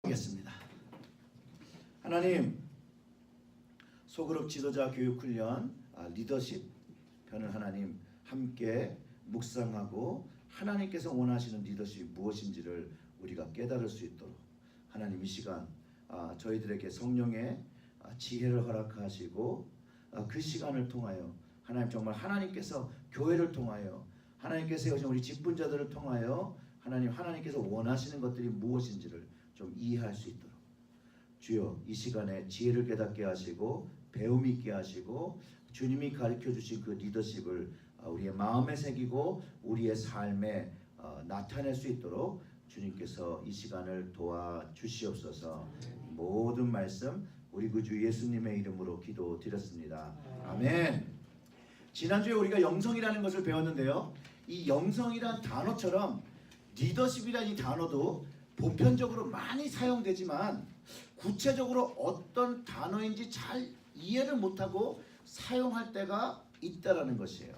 하겠습니다. 하나님, 소그룹 지도자 교육훈련 리더십 편을 하나님 함께 묵상하고 하나님께서 원하시는 리더십이 무엇인지를 우리가 깨달을 수 있도록 하나님 이 시간 저희들에게 성령의 지혜를 허락하시고 그 시간을 통하여 하나님 정말 하나님께서 교회를 통하여 하나님께서 요즘 우리 직분자들을 통하여 하나님께서 원하시는 것들이 무엇인지를 좀 이해할 수 있도록 주여 이 시간에 지혜를 깨닫게 하시고 배움 있게 하시고 주님이 가르쳐 주신 그 리더십을 우리의 마음에 새기고 우리의 삶에 나타낼 수 있도록 주님께서 이 시간을 도와주시옵소서. 모든 말씀 우리 구주 예수님의 이름으로 기도드렸습니다. 아멘. 지난주에 우리가 영성이라는 것을 배웠는데요, 이 영성이란 단어처럼 리더십이라는 이 단어도 보편적으로 많이 사용되지만 구체적으로 어떤 단어인지 잘 이해를 못하고 사용할 때가 있다라는 것이에요.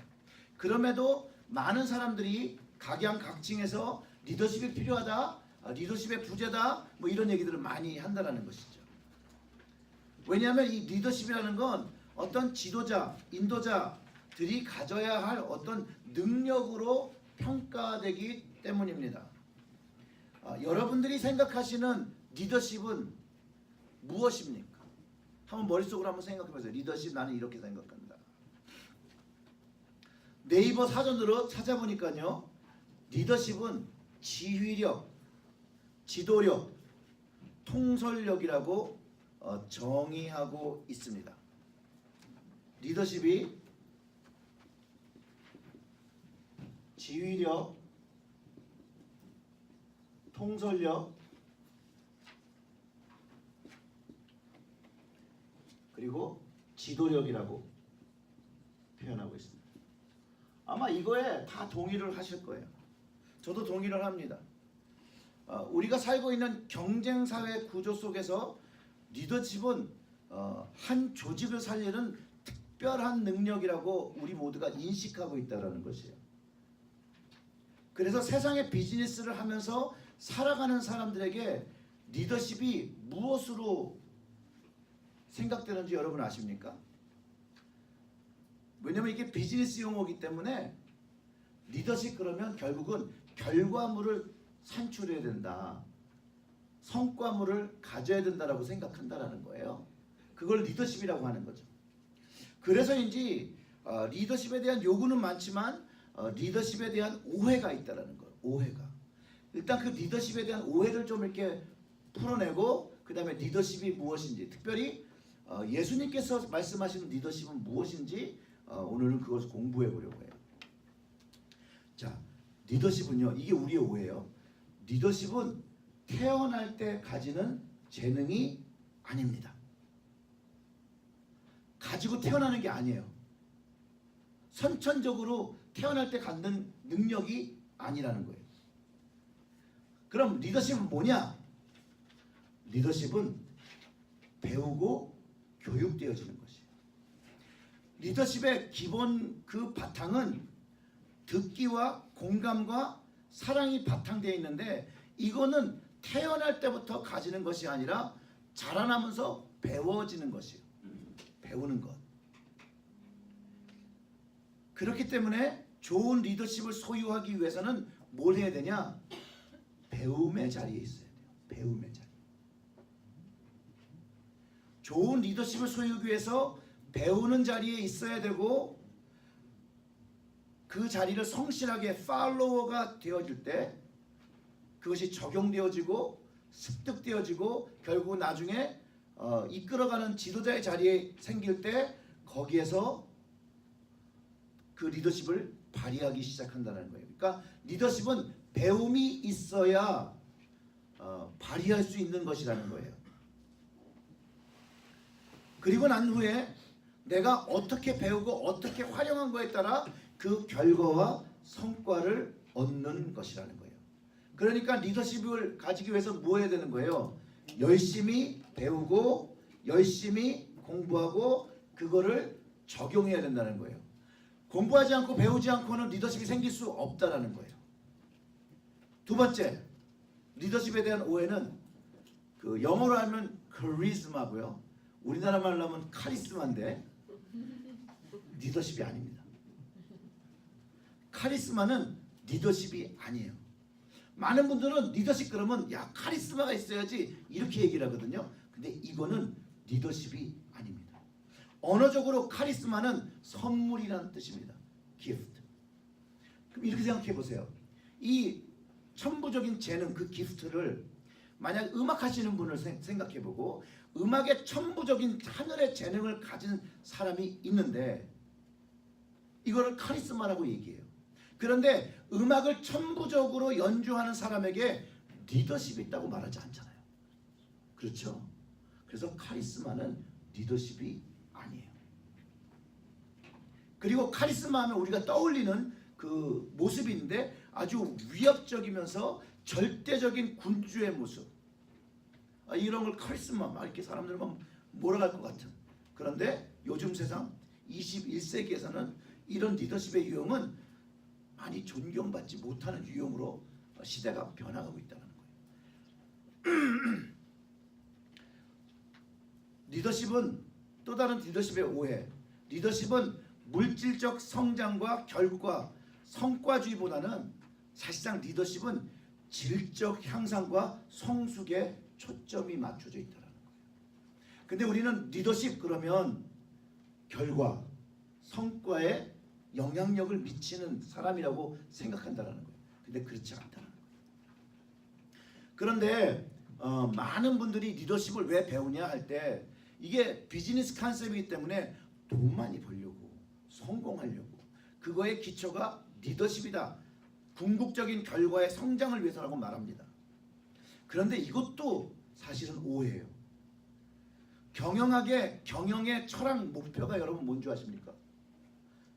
그럼에도 많은 사람들이 각양각층에서 리더십이 필요하다, 리더십의 부재다, 뭐 이런 얘기들을 많이 한다라는 것이죠. 왜냐하면 이 리더십이라는 건 어떤 지도자, 인도자들이 가져야 할 어떤 능력으로 평가되기 때문입니다. 여러분들이 생각하시는 리더십은 무엇입니까? 한번 머릿속으로 한번 생각해 보세요. 리더십, 나는 이렇게 생각한다. 네이버 사전으로 찾아보니까요, 리더십은 지휘력, 지도력, 통솔력이라고 정의하고 있습니다. 리더십이 지휘력, 통솔력, 그리고 지도력이라고 표현하고 있습니다. 아마 이거에 다 동의를 하실 거예요. 저도 동의를 합니다. 우리가 살고 있는 경쟁사회 구조 속에서 리더십은 한 조직을 살리는 특별한 능력이라고 우리 모두가 인식하고 있다는 것이에요. 그래서 세상의 비즈니스를 하면서 살아가는 사람들에게 리더십이 무엇으로 생각되는지 여러분 아십니까? 왜냐면 이게 비즈니스 용어이기 때문에 리더십 그러면 결국은 결과물을 산출해야 된다, 성과물을 가져야 된다라고 생각한다라는 거예요. 그걸 리더십이라고 하는 거죠. 그래서인지 리더십에 대한 요구는 많지만 리더십에 대한 오해가 있다라는 거예요. 오해가. 일단 그 리더십에 대한 오해를 좀 이렇게 풀어내고 그 다음에 리더십이 무엇인지, 특별히 예수님께서 말씀하시는 리더십은 무엇인지 오늘은 그것을 공부해 보려고 해요. 자, 리더십은요, 이게 우리의 오해예요. 리더십은 태어날 때 가지는 재능이 아닙니다. 가지고 태어나는 게 아니에요. 선천적으로 태어날 때 갖는 능력이 아니라는 거예요. 그럼 리더십은 뭐냐? 리더십은 배우고 교육되어지는 것이에요. 리더십의 기본 그 바탕은 듣기와 공감과 사랑이 바탕되어 있는데, 이거는 태어날 때부터 가지는 것이 아니라 자라나면서 배워지는 것이에요. 배우는 것. 그렇기 때문에 좋은 리더십을 소유하기 위해서는 뭘 해야 되냐? 배움의 자리에 있어야 돼요. 배움의 자리. 좋은 리더십을 소유하기 위해서 배우는 자리에 있어야 되고, 그 자리를 성실하게 팔로워가 되어질 때 그것이 적용되어지고 습득되어지고 결국 나중에 이끌어가는 지도자의 자리에 생길 때 거기에서 그 리더십을 발휘하기 시작한다는 거예요. 그러니까 리더십은 배움이 있어야 발휘할 수 있는 것이라는 거예요. 그리고 난 후에 내가 어떻게 배우고 어떻게 활용한 거에 따라 그 결과와 성과를 얻는 것이라는 거예요. 그러니까 리더십을 가지기 위해서 뭐 해야 되는 거예요? 열심히 배우고 열심히 공부하고 그거를 적용해야 된다는 거예요. 공부하지 않고 배우지 않고는 리더십이 생길 수 없다라는 거예요. 두 번째, 리더십에 대한 오해는 그 영어로 하면 카리스마고요. 우리나라 말로 하면 카리스마인데 리더십이 아닙니다. 카리스마는 리더십이 아니에요. 많은 분들은 리더십 그러면 야 카리스마가 있어야지 이렇게 얘기를 하거든요. 근데 이거는 리더십이 아닙니다. 언어적으로 카리스마는 선물이라는 뜻입니다. gift. 그럼 이렇게 생각해 보세요. 이 천부적인 재능, 그 기프트를 만약 음악 하시는 분을 생각해 보고 음악의 천부적인 하늘의 재능을 가진 사람이 있는데 이거를 카리스마라고 얘기해요. 그런데 음악을 천부적으로 연주하는 사람에게 리더십이 있다고 말하지 않잖아요. 그렇죠? 그래서 카리스마는 리더십이 아니에요. 그리고 카리스마 하면 우리가 떠올리는 그 모습인데 아주 위협적이면서 절대적인 군주의 모습. 이런 걸 카리스마 막 이렇게 사람들은 막 몰아갈 것 같은. 그런데 요즘 세상 21세기에서는 이런 리더십의 유형은 많이 존경받지 못하는 유형으로 시대가 변화가고 있다는 거예요. 리더십은 또 다른 리더십의 오해. 리더십은 물질적 성장과 결과, 성과주의보다는 사실상 리더십은 질적 향상과 성숙에 초점이 맞춰져 있다는 거예요. 근데 우리는 리더십 그러면 결과, 성과에 영향력을 미치는 사람이라고 생각한다는 거예요. 근데 그렇지 않다는 거예요. 그런데 많은 분들이 리더십을 왜 배우냐 할 때 이게 비즈니스 컨셉이기 때문에 돈 많이 벌려고 성공하려고 그거의 기초가 리더십이다. 궁극적인 결과의 성장을 위해서라고 말합니다. 그런데 이것도 사실은 오해예요. 경영의 철학 목표가 여러분 뭔지 아십니까?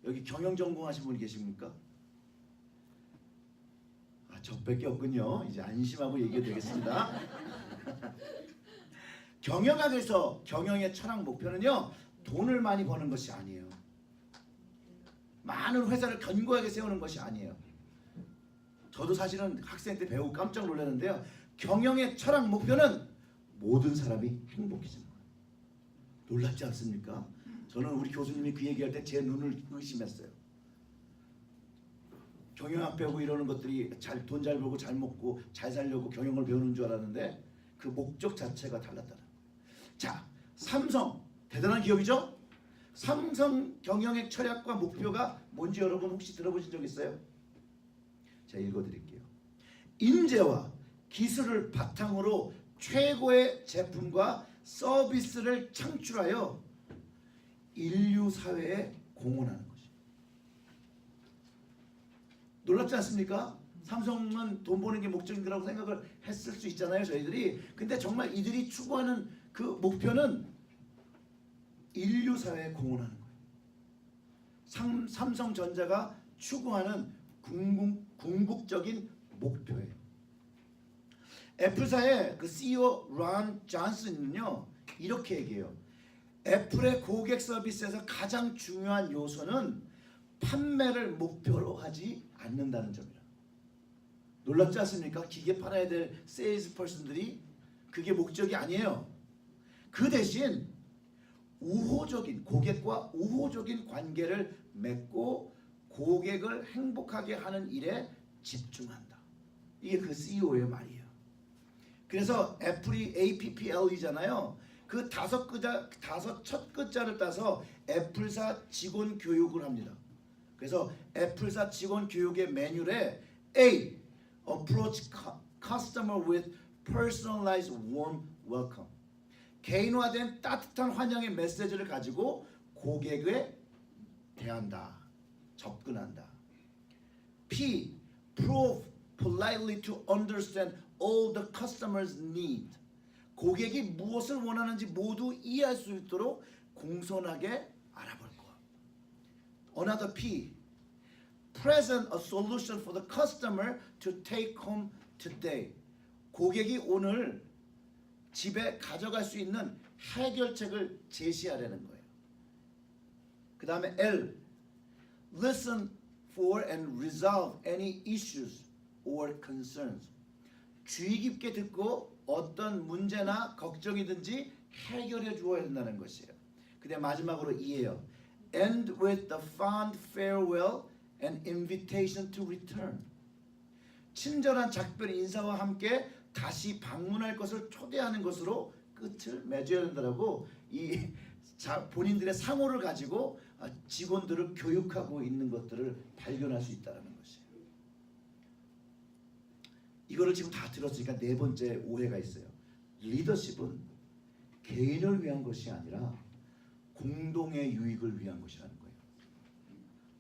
여기 경영 전공하신 분이 계십니까? 저밖에 없군요. 이제 안심하고 얘기해도 되겠습니다. 경영학에서 경영의 철학 목표는요. 돈을 많이 버는 것이 아니에요. 많은 회사를 견고하게 세우는 것이 아니에요. 저도 사실은 학생 때 배우고 깜짝 놀랐는데요. 경영의 철학 목표는 모든 사람이 행복해지는 거예요. 놀랍지 않습니까? 저는 우리 교수님이 그 얘기할 때 제 눈을 의심했어요. 경영학 배우고 이러는 것들이 돈 잘 벌고 잘 먹고 잘 살려고 경영을 배우는 줄 알았는데 그 목적 자체가 달랐다는 거예요. 자, 삼성 대단한 기업이죠? 삼성 경영의 철학과 목표가 뭔지 여러분 혹시 들어보신 적 있어요? 제가 읽어드릴게요. 인재와 기술을 바탕으로 최고의 제품과 서비스를 창출하여 인류 사회에 공헌하는 것이. 놀랍지 않습니까? 삼성은 돈 버는 게 목적인 거라고 생각을 했을 수 있잖아요, 저희들이. 근데 정말 이들이 추구하는 그 목표는 인류 사회에 공헌하는 거예요. 삼성전자가 추구하는 궁극적인 목표예요. 애플사의 그 CEO 론 존슨은요 이렇게 얘기해요. 애플의 고객 서비스에서 가장 중요한 요소는 판매를 목표로 하지 않는다는 점이라. 놀랍지 않습니까? 기계 팔아야 될 세일즈 퍼슨들이 그게 목적이 아니에요. 그 대신 고객과 우호적인 관계를 맺고 고객을 행복하게 하는 일에 집중한다. 이게 그 CEO의 말이에요. 그래서 애플이 APPL이잖아요. 그 첫 글자를 따서 애플사 직원 교육을 합니다. 그래서 애플사 직원 교육의 매뉴얼에 A. Approach customer with personalized warm welcome. 개인화된 따뜻한 환영의 메시지를 가지고 고객에 대한다. 접근한다. P. Prove politely to understand all the customer's need. 고객이 무엇을 원하는지 모두 이해할 수 있도록 공손하게 알아볼 것. Another P. Present a solution for the customer to take home today. 고객이 오늘 집에 가져갈 수 있는 해결책을 제시하려는 거예요. 그 다음에 L. Listen for and resolve any issues or concerns. 주의 깊게 듣고 어떤 문제나 걱정이든지 해결해 주어야 된다는 것이에요. 근데 마지막으로 이에요. End with the fond farewell and invitation to return. 친절한 작별 인사와 함께 다시 방문할 것을 초대하는 것으로 끝을 맺어야 된다고 이 본인들의 상호를 가지고 직원들을 교육하고 있는 것들을 발견할 수 있다는 것이에요. 이거를 지금 다 들었으니까 네 번째 오해가 있어요. 리더십은 개인을 위한 것이 아니라 공동의 유익을 위한 것이라는 거예요.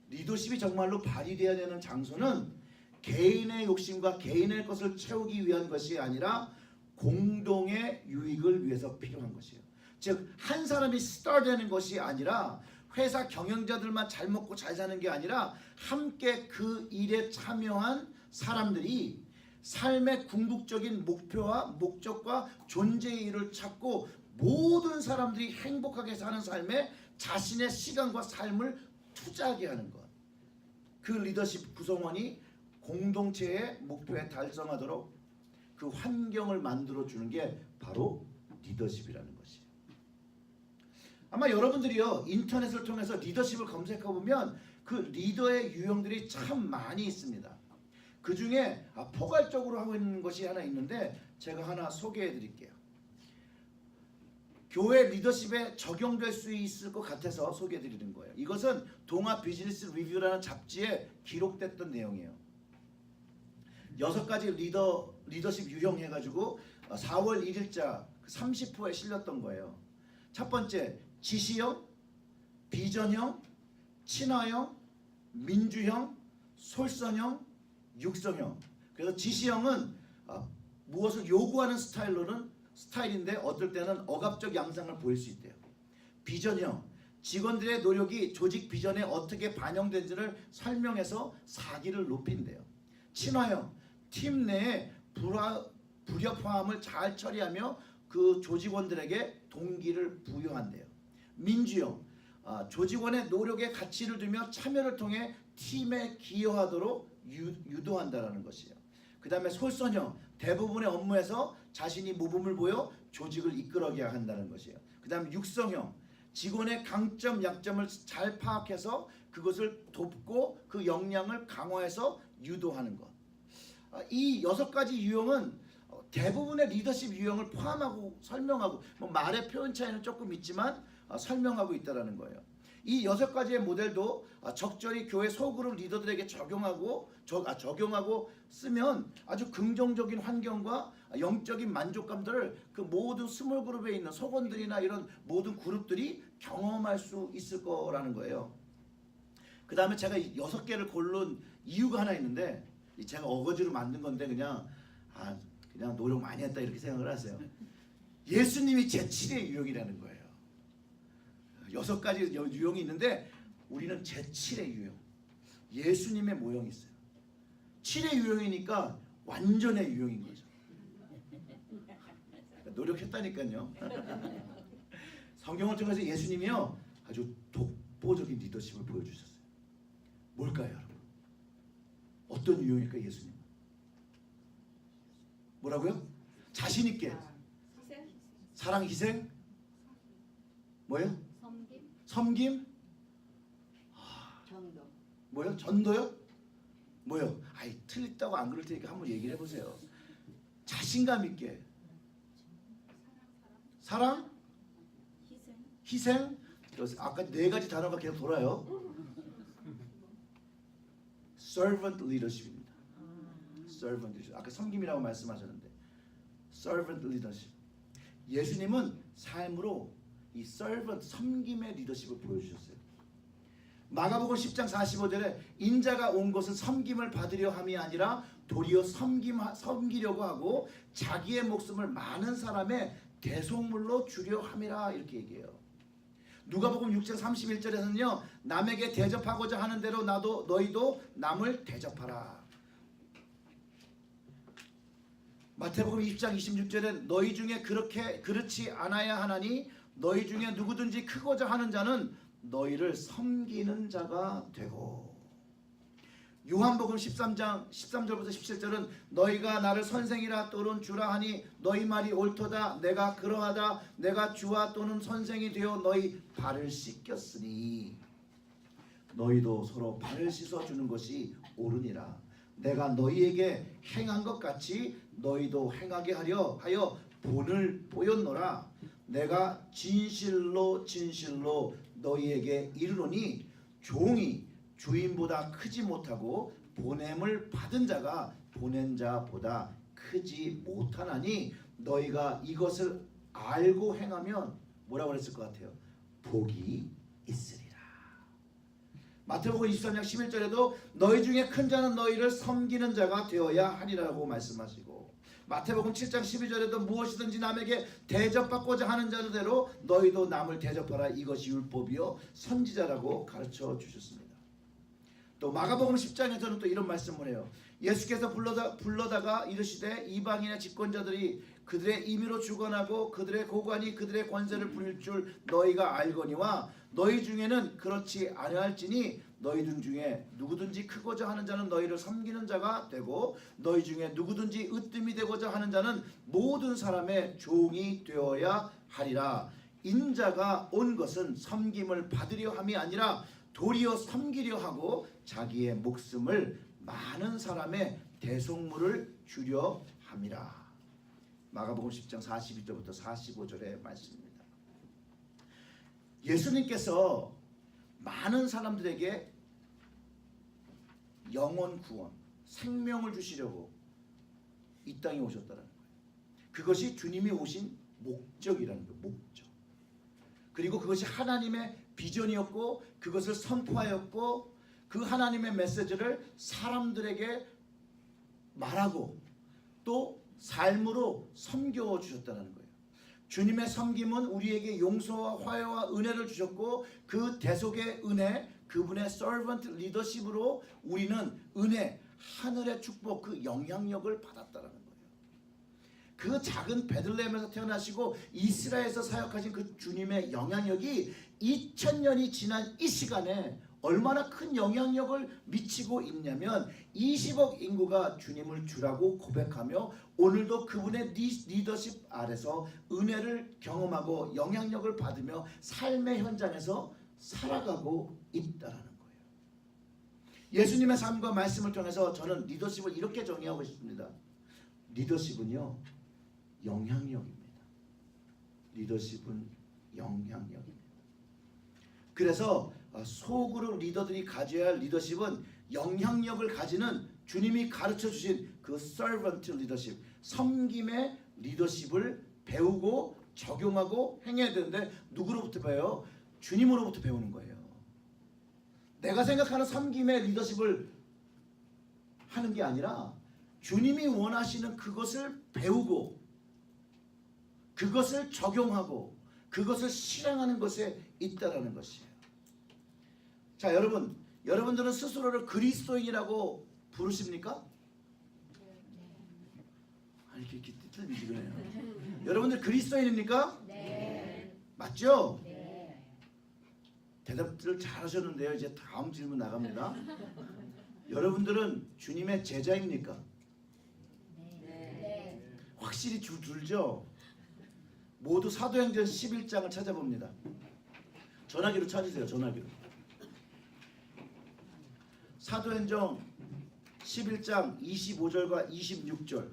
리더십이 정말로 발휘되어야 되는 장소는 개인의 욕심과 개인의 것을 채우기 위한 것이 아니라 공동의 유익을 위해서 필요한 것이에요. 즉 한 사람이 스타되는 것이 아니라 회사 경영자들만 잘 먹고 잘 사는 게 아니라 함께 그 일에 참여한 사람들이 삶의 궁극적인 목표와 목적과 존재의 일을 찾고 모든 사람들이 행복하게 사는 삶에 자신의 시간과 삶을 투자하게 하는 것. 그 리더십 구성원이 공동체의 목표에 달성하도록 그 환경을 만들어주는 게 바로 리더십이라는 것이에요. 아마 여러분들이요 인터넷을 통해서 리더십을 검색해보면 그 리더의 유형들이 참 많이 있습니다. 그 중에 포괄적으로 하고 있는 것이 하나 있는데 제가 하나 소개해 드릴게요. 교회 리더십에 적용될 수 있을 것 같아서 소개해 드리는 거예요. 이것은 동아 비즈니스 리뷰라는 잡지에 기록됐던 내용이에요. 6가지 리더십 유형 해가지고 4월 1일자 30호에 실렸던 거예요. 첫 번째, 지시형, 비전형, 친화형, 민주형, 솔선형, 육성형. 그래서 지시형은 무엇을 요구하는 스타일인데 어떨 때는 억압적 양상을 보일 수 있대요. 비전형, 직원들의 노력이 조직 비전에 어떻게 반영된지를 설명해서 사기를 높인대요. 친화형, 팀 내에 불협화음을 잘 처리하며 그 조직원들에게 동기를 부여한대요. 민주형, 조직원의 노력에 가치를 두며 참여를 통해 팀에 기여하도록 유도한다는 것이에요. 그 다음에 솔선형, 대부분의 업무에서 자신이 모범을 보여 조직을 이끌어가게 한다는 것이에요. 그 다음에 육성형, 직원의 강점 약점을 잘 파악해서 그것을 돕고 그 역량을 강화해서 유도하는 것. 이 6가지 유형은 대부분의 리더십 유형을 포함하고 설명하고 말의 표현 차이는 조금 있지만 설명하고 있다는 거예요. 이 6가지의 모델도 적절히 교회 소그룹 리더들에게 적용하고 쓰면 아주 긍정적인 환경과 영적인 만족감들을 그 모든 스몰 그룹에 있는 속원들이나 이런 모든 그룹들이 경험할 수 있을 거라는 거예요. 그 다음에 제가 6개를 고른 이유가 하나 있는데 제가 어거지로 만든 건데 그냥 노력 많이 했다 이렇게 생각을 하세요. 예수님이 제7의 유형이라는 거예요. 6가지 유형이 있는데 우리는 제7의 유형, 예수님의 모형이 있어요. 7의 유형이니까 완전의 유형인 거죠. 노력했다니까요. 성경을 통해서 예수님이요 아주 독보적인 리더십을 보여주셨어요. 뭘까요, 여러분? 어떤 유형일까 예수님? 뭐라고요? 자신 있게 사랑, 희생, 뭐요? 섬김? 전도. 뭐요? 전도요? 뭐요? 아이 틀렸다고 안 그럴 테니까 한번 얘기를 해보세요. 자신감 있게 사랑, 희생. 아까 4가지 단어가 계속 돌아요. servant leadership입니다. servant leadership. 아까 섬김이라고 말씀하셨는데 servant leadership. 예수님은 삶으로 이 servant, 섬김의 리더십을 보여주셨어요. 마가복음 10장 45절에 인자가 온 것은 섬김을 받으려 함이 아니라 도리어 섬기려고 하고 자기의 목숨을 많은 사람의 대속물로 주려 함이라 이렇게 얘기해요. 누가복음 6장 31절에서는요 남에게 대접하고자 하는 대로 너희도 남을 대접하라. 마태복음 20장 26절엔 너희 중에 그렇지 않아야 하나니 너희 중에 누구든지 크고자 하는 자는 너희를 섬기는 자가 되고. 요한복음 13장 13절부터 17절은 너희가 나를 선생이라 또는 주라 하니 너희 말이 옳도다. 내가 그러하다. 내가 주와 또는 선생이 되어 너희 발을 씻겼으니 너희도 서로 발을 씻어주는 것이 옳으니라. 내가 너희에게 행한 것 같이 너희도 행하게 하려 하여 본을 보였노라. 내가 진실로 진실로 너희에게 이르노니 종이 주인보다 크지 못하고 보냄을 받은 자가 보낸 자보다 크지 못하나니 너희가 이것을 알고 행하면 뭐라고 그랬을 것 같아요? 복이 있으리라. 마태복음 23장 11절에도 너희 중에 큰 자는 너희를 섬기는 자가 되어야 하리라고 말씀하시고, 마태복음 7장 12절에도 무엇이든지 남에게 대접받고자 하는 자대로 너희도 남을 대접하라. 이것이 율법이요 선지자라고 가르쳐 주셨습니다. 또 마가복음 10장에서는 또 이런 말씀을 해요. 예수께서 불러다가 이르시되 이방인의 집권자들이 그들의 임의로 주관하고 그들의 고관이 그들의 권세를 부릴 줄 너희가 알거니와 너희 중에는 그렇지 아니할지니 너희들 중에 누구든지 크고자 하는 자는 너희를 섬기는 자가 되고 너희 중에 누구든지 으뜸이 되고자 하는 자는 모든 사람의 종이 되어야 하리라. 인자가 온 것은 섬김을 받으려 함이 아니라 도리어 섬기려 하고 자기의 목숨을 많은 사람의 대속물을 주려 함이라. 마가복음 10장 42절부터 45절의 말씀입니다. 예수님께서 많은 사람들에게 영혼 구원, 생명을 주시려고 이 땅에 오셨다는 거예요. 그것이 주님이 오신 목적이라는 거예요. 목적. 그리고 그것이 하나님의 비전이었고 그것을 선포하였고 그 하나님의 메시지를 사람들에게 말하고 또 삶으로 섬겨주셨다는 거예요. 주님의 섬김은 우리에게 용서와 화해와 은혜를 주셨고 그 대속의 은혜, 그분의 servant leadership으로 우리는 은혜, 하늘의 축복, 그 영향력을 받았다는 거예요. 그 작은 베들레헴에서 태어나시고 이스라엘에서 사역하신 그 주님의 영향력이 2000년이 지난 이 시간에 얼마나 큰 영향력을 미치고 있냐면 20억 인구가 주님을 주라고 고백하며 오늘도 그분의 리더십 아래서 은혜를 경험하고 영향력을 받으며 삶의 현장에서 살아가고 있다는 거예요. 예수님의 삶과 말씀을 통해서 저는 리더십을 이렇게 정의하고 싶습니다. 리더십은요, 영향력입니다. 리더십은 영향력입니다. 그래서 소그룹 리더들이 가져야 할 리더십은 영향력을 가지는 주님이 가르쳐 주신 그 servant 리더십, 섬김의 리더십을 배우고 적용하고 행해야 되는데 누구로부터 배워요? 주님으로부터 배우는 거예요. 내가 생각하는 섬김의 리더십을 하는 게 아니라 주님이 원하시는 그것을 배우고 그것을 적용하고 그것을 실행하는 것에 있다라는 것이에요. 자, 여러분들은 스스로를 그리스도인이라고 부르십니까? 아니, 이렇게 띠틀미지근해요. 여러분들 그리스도인입니까? 네. 맞죠? 네. 대답들을 잘하셨는데요. 이제 다음 질문 나갑니다. 여러분들은 주님의 제자입니까? 네. 확실히 줄죠? 모두 사도행전 11장을 찾아봅니다. 전화기로 찾으세요. 전화기로. 사도행전 11장 25절과 26절.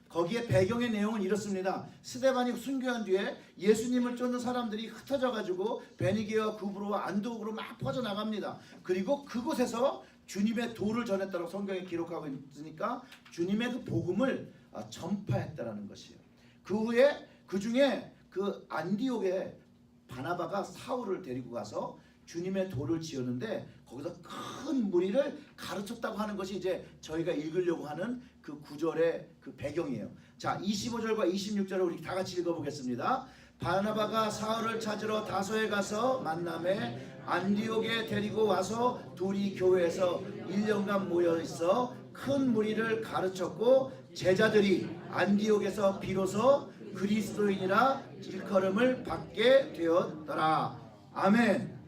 거기에 배경의 내용은 이렇습니다. 스데반이 순교한 뒤에 예수님을 쫓는 사람들이 흩어져 가지고 베니게와 구브로와 안드옥으로 막 퍼져나갑니다. 그리고 그곳에서 주님의 도를 전했다고 성경에 기록하고 있으니까 주님의 그 복음을 전파했다라는 것이에요. 그 후에 그 중에 그 안디옥에 바나바가 사울을 데리고 가서 주님의 도를 지었는데 거기서 큰 무리를 가르쳤다고 하는 것이 이제 저희가 읽으려고 하는 그 구절의 그 배경이에요. 자, 25절과 26절을 우리 다 같이 읽어보겠습니다. 바나바가 사울을 찾으러 다소에 가서 만남에 안디옥에 데리고 와서 둘이 교회에서 1년간 모여 있어 큰 무리를 가르쳤고 제자들이 안디옥에서 비로소 그리스도인이라 일컬음을 받게 되었더라. 아멘.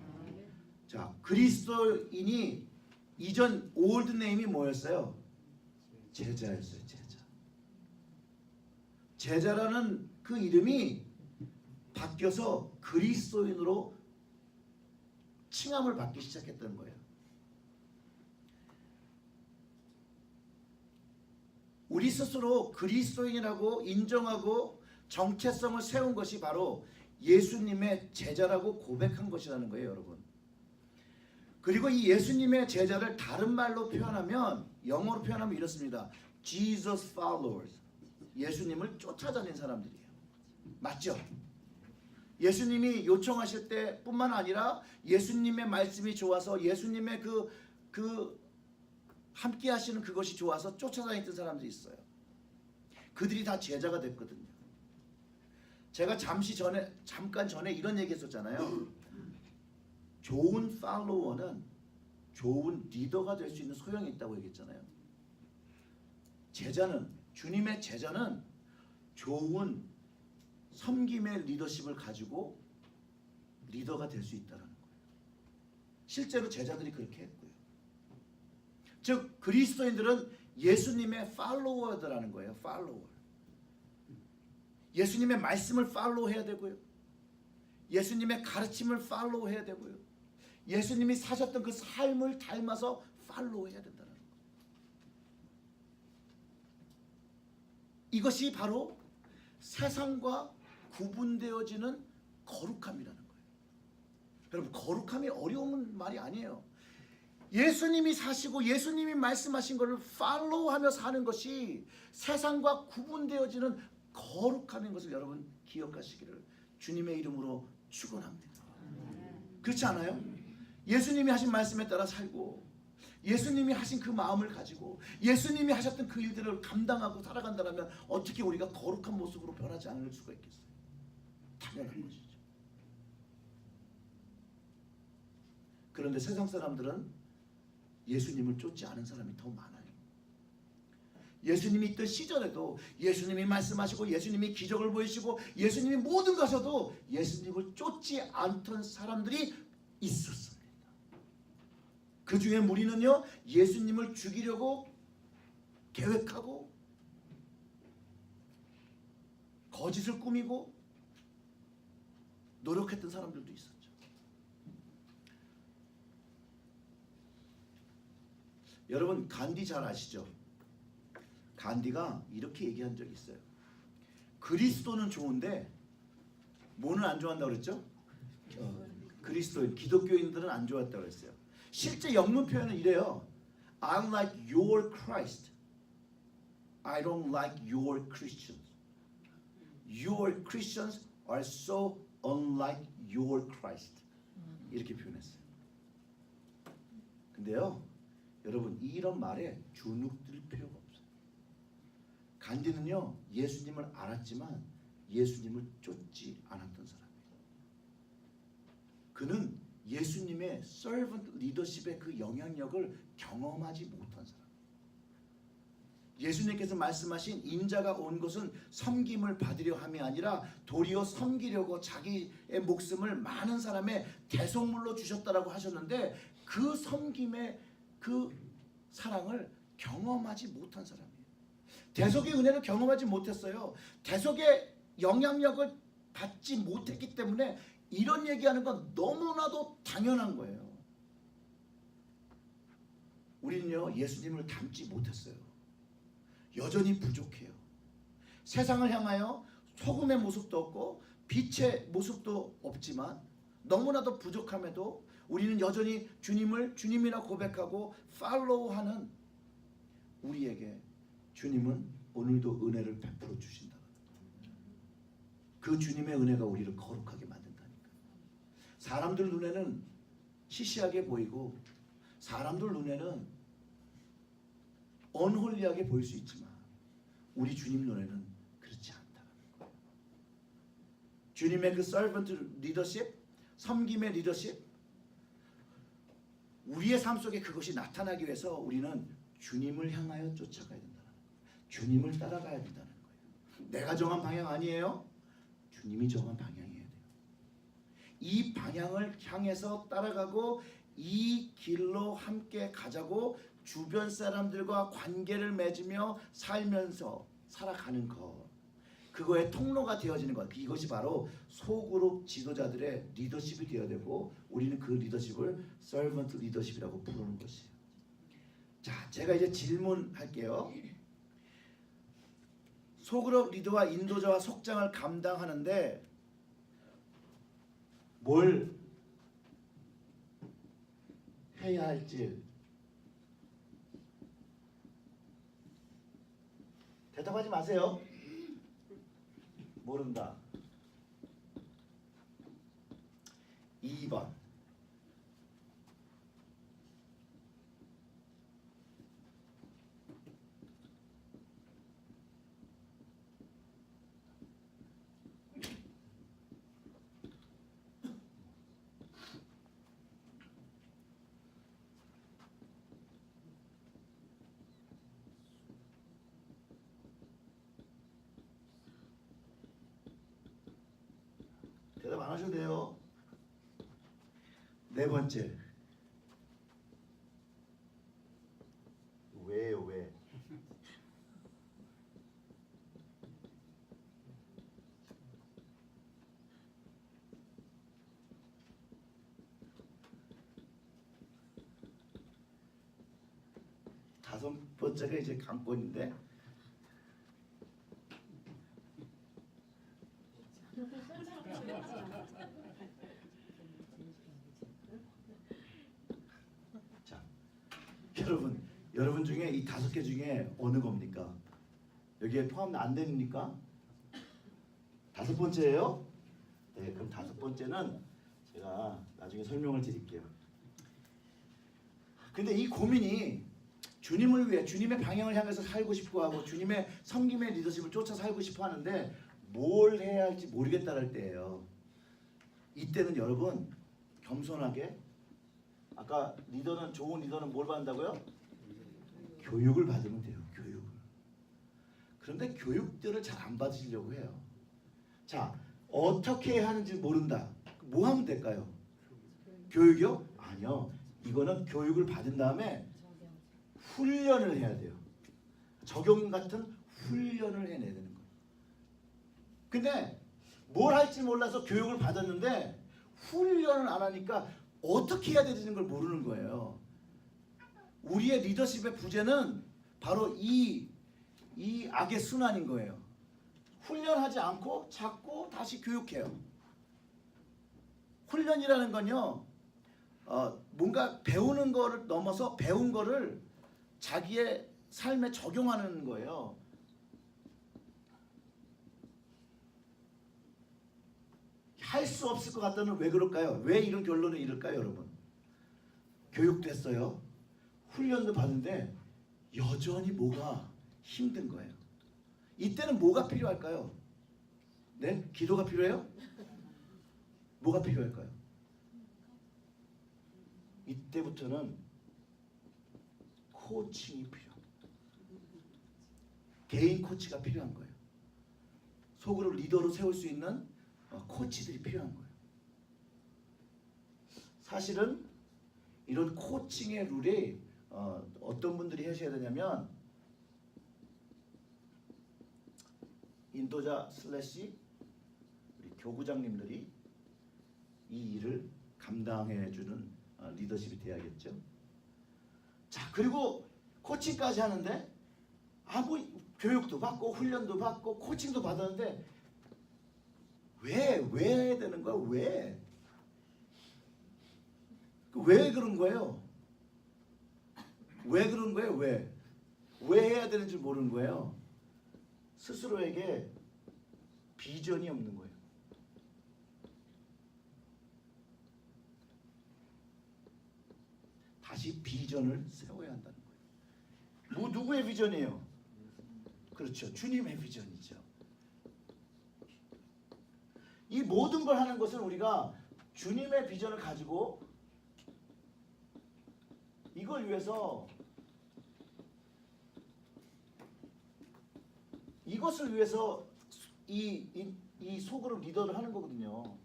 자, 그리스도인이 이전 올드 네임이 뭐였어요? 제자였어요. 제자. 제자라는 그 이름이 바뀌어서 그리스도인으로 칭함을 받기 시작했던 거예요. 우리 스스로 그리스도인이라고 인정하고 정체성을 세운 것이 바로 예수님의 제자라고 고백한 것이라는 거예요, 여러분. 그리고 이 예수님의 제자를 다른 말로 표현하면, 영어로 표현하면 이렇습니다. Jesus followers. 예수님을 쫓아다닌 사람들이에요. 맞죠? 예수님이 요청하실 때 뿐만 아니라 예수님의 말씀이 좋아서 예수님의 그 함께 하시는 그것이 좋아서 쫓아다니던 사람들이 있어요. 그들이 다 제자가 됐거든요. 제가 잠깐 전에 이런 얘기 했었잖아요. 좋은 팔로워는 좋은 리더가 될 수 있는 소양이 있다고 얘기했잖아요. 주님의 제자는 좋은 섬김의 리더십을 가지고 리더가 될 수 있다는 거예요. 실제로 제자들이 그렇게 했고요. 즉 그리스도인들은 예수님의 팔로워들라는 거예요. 팔로워. 예수님의 말씀을 팔로우해야 되고요. 예수님의 가르침을 팔로우해야 되고요. 예수님이 사셨던 그 삶을 닮아서 팔로우해야 된다는 거예요. 이것이 바로 세상과 구분되어지는 거룩함이라는 거예요. 여러분, 거룩함이 어려운 말이 아니에요. 예수님이 사시고 예수님이 말씀하신 것을 팔로우하며 사는 것이 세상과 구분되어지는 거룩함인 것을 여러분 기억하시기를 주님의 이름으로 축원합니다. 그렇지 않아요? 예수님이 하신 말씀에 따라 살고 예수님이 하신 그 마음을 가지고 예수님이 하셨던 그 일들을 감당하고 살아간다면 어떻게 우리가 거룩한 모습으로 변하지 않을 수가 있겠어요? 당연한 것이죠. 그런데 세상 사람들은 예수님을 쫓지 않은 사람이 더 많아요. 예수님이 있던 시절에도 예수님이 말씀하시고 예수님이 기적을 보이시고 예수님이 모든 것에도 예수님을 쫓지 않던 사람들이 있었습니다. 그 중에 무리는요, 예수님을 죽이려고 계획하고 거짓을 꾸미고 노력했던 사람들도 있었죠. 여러분, 간디 잘 아시죠? 간디가 이렇게 얘기한 적이 있어요. 그리스도는 좋은데 뭐는 안 좋아한다고 그랬죠? 그리스도인, 기독교인들은 안 좋아했다고 그랬어요. 실제 영문 표현은 이래요. I like your Christ. I don't like your Christians. Your Christians are so unlike your Christ. 이렇게 표현했어요. 근데요, 여러분, 이런 말에 주눅들 필요가 없어요. 간디는요, 예수님을 알았지만 예수님을 쫓지 않았던 사람이에요. 그는 예수님의 서번트 리더십의 그 영향력을 경험하지 못한 사람. 예수님께서 말씀하신 인자가 온 것은 섬김을 받으려 함이 아니라 도리어 섬기려고 자기의 목숨을 많은 사람의 대속물로 주셨다라고 하셨는데 그 섬김의 그 사랑을 경험하지 못한 사람이에요. 대속의 은혜를 경험하지 못했어요. 대속의 영향력을 받지 못했기 때문에 이런 얘기하는 건 너무나도 당연한 거예요. 우리는요, 예수님을 닮지 못했어요. 여전히 부족해요. 세상을 향하여 소금의 모습도 없고 빛의 모습도 없지만 너무나도 부족함에도 우리는 여전히 주님을 주님이라 고백하고 팔로우하는 우리에게 주님은 오늘도 은혜를 베풀어 주신다. 그 주님의 은혜가 우리를 거룩하게 만든다니까. 사람들 눈에는 시시하게 보이고 사람들 눈에는 언홀리하게 보일 수 있지만 우리 주님 눈에는 그렇지 않다는 거예요. 주님의 그 서번트 리더십, 섬김의 리더십, 우리의 삶 속에 그것이 나타나기 위해서 우리는 주님을 향하여 쫓아가야 된다는 거예요. 주님을 따라가야 된다는 거예요. 내가 정한 방향 아니에요. 주님이 정한 방향이어야 돼요. 이 방향을 향해서 따라가고 이 길로 함께 가자고 주변 사람들과 관계를 맺으며 살면서 살아가는 것, 그거의 통로가 되어지는 것, 이것이 바로 소그룹 지도자들의 리더십이 되어야 되고, 우리는 그 리더십을 서번트 리더십이라고 부르는 것이에요. 자, 제가 이제 질문할게요. 소그룹 리더와 인도자와 속장을 감당하는데 뭘 해야 할지 대답하지 마세요. 모른다. 2번. 대답 안 하셔도 돼요. 4번째. 왜요, 왜? 다섯 번째가 이제 관건인데, 자, 여러분 중에 이 5개 중에 어느 겁니까? 여기에 포함 안 됩니까? 5번째예요? 네, 그럼 5번째는 제가 나중에 설명을 드릴게요. 근데 이 고민이 주님을 위해, 주님의 방향을 향해서 살고 싶어 하고 주님의 섬김의 리더십을 쫓아 살고 싶어 하는데 뭘 해야 할지 모르겠다는 때예요. 이때는 여러분 겸손하게, 아까 리더는, 좋은 리더는 뭘 받는다고요? 교육을 받으면 돼요. 교육을. 그런데 교육들을 잘 안 받으시려고 해요. 자, 어떻게 해야 하는지 모른다. 뭐 하면 될까요? 교육이요? 아니요. 이거는 교육을 받은 다음에 훈련을 해야 돼요. 적용 같은 훈련을 해내야 되는 거예요. 근데 뭘 할지 몰라서 교육을 받았는데 훈련을 안 하니까 어떻게 해야 되는 걸 모르는 거예요. 우리의 리더십의 부재는 바로 이 악의 순환인 거예요. 훈련하지 않고 자꾸 다시 교육해요. 훈련이라는 건요, 뭔가 배우는 거를 넘어서 배운 거를 자기의 삶에 적용하는 거예요. 할 수 없을 것 같다는, 왜 그럴까요? 왜 이런 결론을 이룰까요, 여러분? 교육됐어요. 훈련도 받는데 여전히 뭐가 힘든 거예요. 이때는 뭐가 필요할까요? 네? 기도가 필요해요? 뭐가 필요할까요? 이때부터는 코칭이 필요합니다. 개인 코치가 필요한 거예요. 소그룹 리더로 세울 수 있는 코치들이 필요한 거예요. 사실은 이런 코칭의 룰이 어떤 분들이 하셔야 되냐면, 인도자 슬래시 우리 교구장님들이 이 일을 감당해주는 리더십이 돼야겠죠. 자, 그리고 코칭까지 하는데 뭐 교육도 받고 훈련도 받고 코칭도 받았는데 왜 해야 되는 거야? 왜 그런 거예요? 왜 그런 거예요? 왜 해야 되는지 모르는 거예요. 스스로에게 비전이 없는 거예요. 다시 비전을 세워야 한다는 거예요. 누구의 비전이에요? 그렇죠. 주님의 비전이죠. 이 모든 걸 하는 것은 우리가 주님의 비전을 가지고 이걸 위해서, 이것을 위해서 이 소그룹 리더를 하는 거거든요.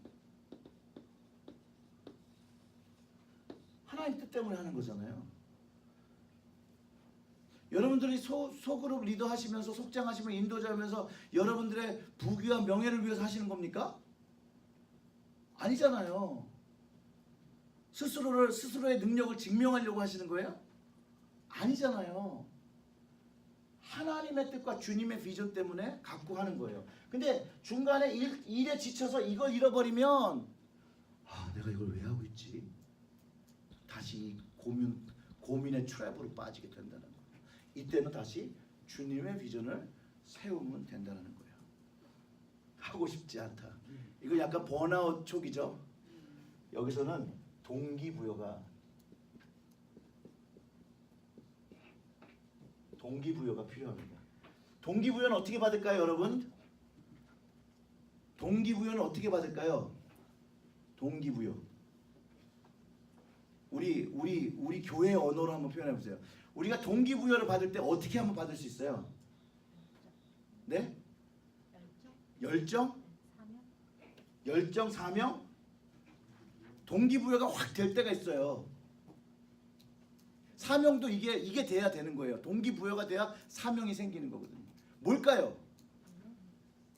하나님 뜻 때문에 하는 거잖아요. 여러분들이 소그룹 리더 하시면서 속장하시면 인도자면서 여러분들의 부귀와 명예를 위해서 하시는 겁니까? 아니잖아요. 스스로의 능력을 증명하려고 하시는 거예요? 아니잖아요. 하나님의 뜻과 주님의 비전 때문에 갖고 하는 거예요. 근데 중간에 일에 지쳐서 이걸 잃어버리면 내가 이걸 왜 하고 있지? 다시 고민의 트랩으로 빠지게 된다는 거예요. 이때는 다시 주님의 비전을 세우면 된다는 거예요. 하고 싶지 않다. 이거 약간 번아웃 촉이죠. 여기서는 동기부여가 필요합니다. 동기부여는 어떻게 받을까요, 여러분? 동기부여는 어떻게 받을까요? 동기부여. 우리 교회 언어로 한번 표현해 보세요. 우리가 동기부여를 받을 때 어떻게 한번 받을 수 있어요? 네? 열정? 열정, 사명? 동기부여가 확 될 때가 있어요. 사명도 이게 돼야 되는 거예요. 동기부여가 돼야 사명이 생기는 거거든요. 뭘까요?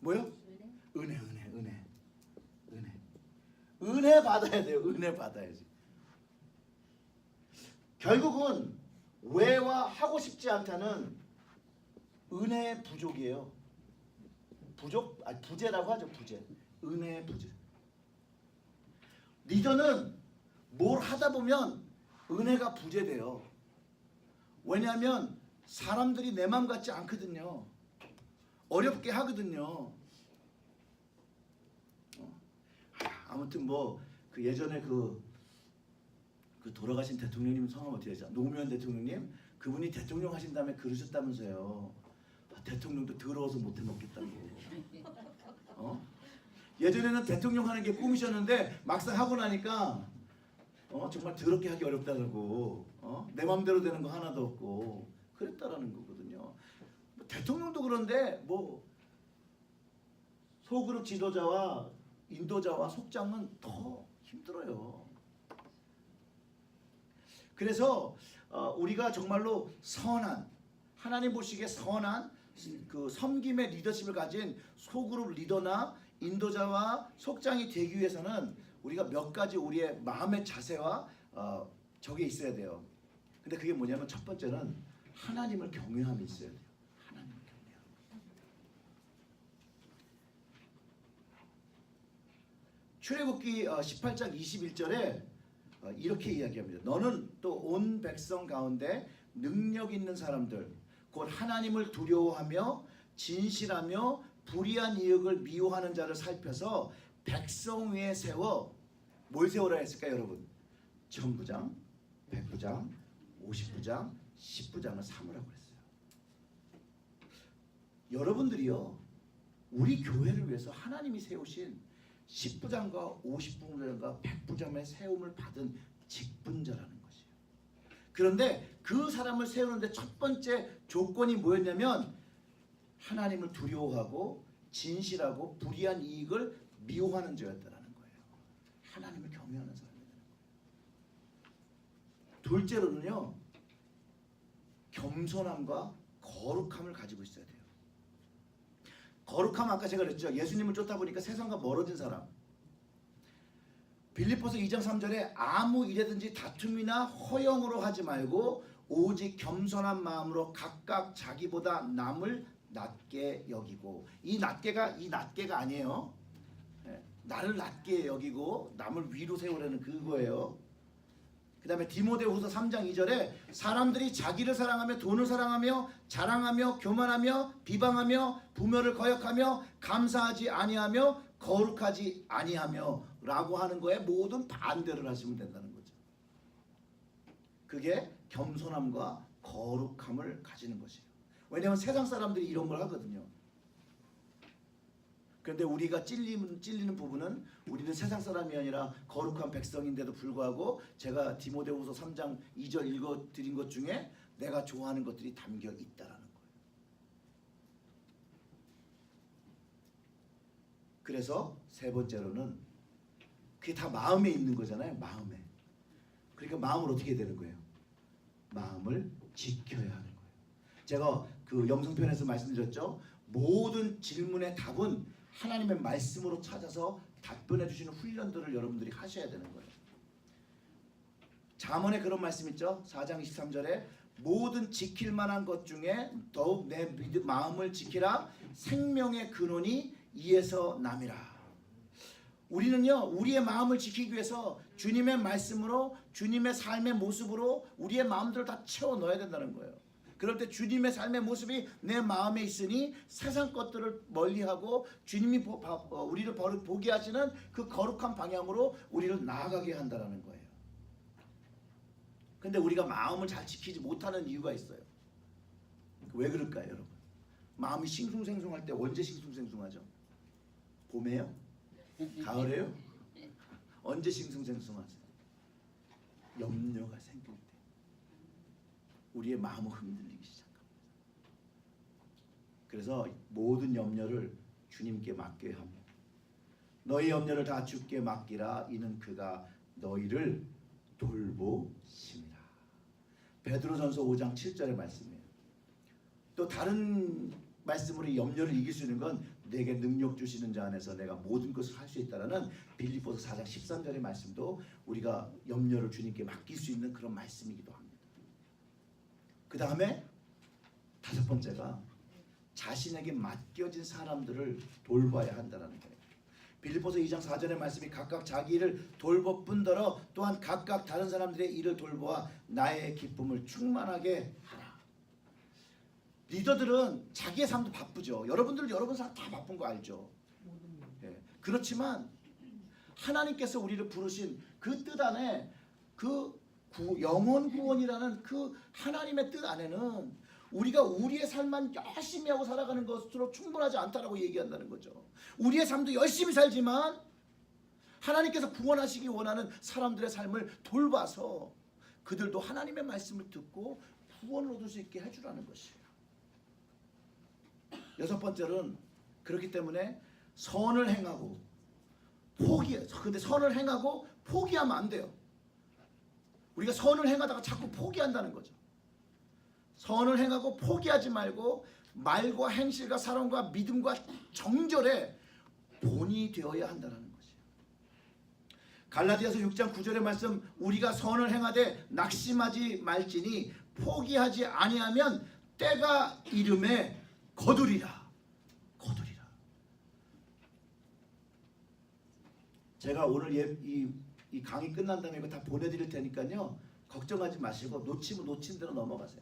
뭐요? 은혜 받아야 돼요. 은혜 받아야지. 결국은 왜와 하고 싶지 않다는 은혜의 부족이에요. 부재라고 하죠. 부재. 은혜의 부재. 리더는 뭘 하다 보면 은혜가 부재돼요. 왜냐하면 사람들이 내 마음 같지 않거든요. 어렵게 하거든요. 아무튼 그 예전에 그 돌아가신 대통령님 성함 어떻게 되죠? 노무현 대통령님, 그분이 대통령 하신 다음에 그러셨다면서요. 대통령도 더러워서 못 해먹겠다고. 예전에는 대통령 하는 게 꿈이셨는데 막상 하고 나니까 정말 더럽게 하기 어렵다고. 내 맘대로 되는 거 하나도 없고 그랬다라는 거거든요. 대통령도 그런데 소그룹 지도자와 인도자와 속장은 더 힘들어요. 그래서 우리가 정말로 선한, 하나님 보시기에 선한 그 섬김의 리더십을 가진 소그룹 리더나 인도자와 속장이 되기 위해서는 우리가 몇 가지 우리의 마음의 자세와 저게 있어야 돼요. 근데 그게 뭐냐면 첫 번째는 하나님을 경외함이 있어야 돼요. 하나님을 경외함. 출애굽기 18장 21절에 이렇게 이야기합니다. 너는 또 온 백성 가운데 능력 있는 사람들 곧 하나님을 두려워하며 진실하며 불의한 이익을 미워하는 자를 살펴서 백성 위에 세워 뭘 세우라 했을까요, 여러분? 천부장, 백부장, 50부장, 10부장을 삼으라고 그랬어요. 여러분들이요, 우리 교회를 위해서 하나님이 세우신 10부장과 50부장과 100부장의 세움을 받은 직분자라는 것이에요. 그런데 그 사람을 세우는데 첫 번째 조건이 뭐였냐면 하나님을 두려워하고 진실하고 불의한 이익을 미워하는 자였다라는 거예요. 하나님을 경외하는 사람이 되는 거예요. 둘째로는요, 겸손함과 거룩함을 가지고 있어야 돼요. 거룩함 아까 제가 그랬죠. 예수님을 쫓다 보니까 세상과 멀어진 사람. 빌립보서 2장 3절에 아무 일에든지 다툼이나 허영으로 하지 말고 오직 겸손한 마음으로 각각 자기보다 남을 낮게 여기고, 이 낮게가 아니에요. 나를 낮게 여기고 남을 위로 세우려는 그거예요. 그 다음에 디모데후서 3장 2절에 사람들이 자기를 사랑하며 돈을 사랑하며 자랑하며 교만하며 비방하며 부모를 거역하며 감사하지 아니하며 거룩하지 아니하며 라고 하는 거에 모든 반대를 하시면 된다는 거죠. 그게 겸손함과 거룩함을 가지는 것이에요. 왜냐하면 세상 사람들이 이런 걸 하거든요. 그런데 우리가 찔리는 부분은 우리는 세상 사람이 아니라 거룩한 백성인데도 불구하고 제가 디모데후서 3장 2절 읽어드린 것 중에 내가 좋아하는 것들이 담겨 있다라는 거예요. 그래서 세 번째로는 그게 다 마음에 있는 거잖아요. 마음에. 그러니까 마음을 어떻게 해야 되는 거예요? 마음을 지켜야 하는 거예요. 제가 그 영성편에서 말씀드렸죠. 모든 질문의 답은 하나님의 말씀으로 찾아서 답변해 주시는 훈련들을 여러분들이 하셔야 되는 거예요. 잠언에 그런 말씀 있죠. 4장 23절에 모든 지킬 만한 것 중에 더욱 내 마음을 지키라. 생명의 근원이 이에서 남이라. 우리는요, 우리의 마음을 지키기 위해서 주님의 말씀으로, 주님의 삶의 모습으로 우리의 마음들을 다 채워 넣어야 된다는 거예요. 그럴 때 주님의 삶의 모습이 내 마음에 있으니 세상 것들을 멀리하고 주님이 우리를 보게 하시는 그 거룩한 방향으로 우리를 나아가게 한다는 거예요. 근데 우리가 마음을 잘 지키지 못하는 이유가 있어요. 왜 그럴까요, 여러분? 마음이 싱숭생숭할 때 언제 싱숭생숭하죠? 봄에요? 가을에요? 언제 싱숭생숭하세요? 염려가 생길 때 우리의 마음은 흔들리기 시작합니다. 그래서 모든 염려를 주님께 맡겨야 합니다. 너희 염려를 다 주께 맡기라. 이는 그가 너희를 돌보심이라. 베드로전서 5장 7절의 말씀이에요. 또 다른 말씀으로 염려를 이길 수 있는 건 내게 능력 주시는 자 안에서 내가 모든 것을 할 수 있다라는 빌립보서 4장 13절의 말씀도 우리가 염려를 주님께 맡길 수 있는 그런 말씀이기도 합니다. 그 다음에 다섯 번째가 자신에게 맡겨진 사람들을 돌봐야 한다는 거예요. 빌립보서 2장 4절의 말씀이 각각 자기 일을 돌보뿐더러 또한 각각 다른 사람들의 일을 돌보아 나의 기쁨을 충만하게 하라. 리더들은 자기의 삶도 바쁘죠. 여러분들 여러분 삶 다 바쁜 거 알죠. 예. 그렇지만 하나님께서 우리를 부르신 그 뜻 안에 그 영원 구원이라는 그 하나님의 뜻 안에는 우리가 우리의 삶만 열심히 하고 살아가는 것으로 충분하지 않다라고 얘기한다는 거죠. 우리의 삶도 열심히 살지만 하나님께서 구원하시기 원하는 사람들의 삶을 돌봐서 그들도 하나님의 말씀을 듣고 구원을 얻을 수 있게 해주라는 것이에요. 여섯 번째는 그렇기 때문에 선을 행하고 근데 선을 행하고 포기하면 안 돼요. 우리가 선을 행하다가 자꾸 포기한다는 거죠. 선을 행하고 포기하지 말고 말과 행실과 사랑과 믿음과 정절에 본이 되어야 한다는 것이에요. 갈라디아서 6장 9절의 말씀 우리가 선을 행하되 낙심하지 말지니 포기하지 아니하면 때가 이름에 거두리라. 제가 오늘 이 강의 끝난 다음에 이거 다 보내드릴 테니까요. 걱정하지 마시고 놓치면 놓친 대로 넘어가세요.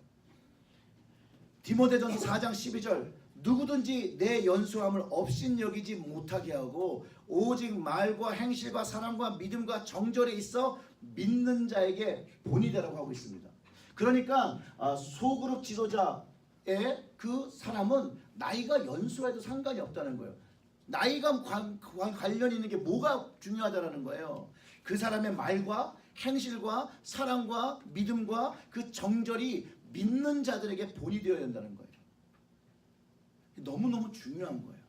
디모데전서 4장 12절 누구든지 내 연수함을 업신여기지 못하게 하고 오직 말과 행실과 사랑과 믿음과 정절에 있어 믿는 자에게 본이 되라고 하고 있습니다. 그러니까 소그룹 지도자의 그 사람은 나이가 연수해도 상관이 없다는 거예요. 나이가 관련 있는 게 뭐가 중요하다라는 거예요. 그 사람의 말과 행실과 사랑과 믿음과 그 정절이 믿는 자들에게 본이 되어야 한다는 거예요. 너무너무 중요한 거예요.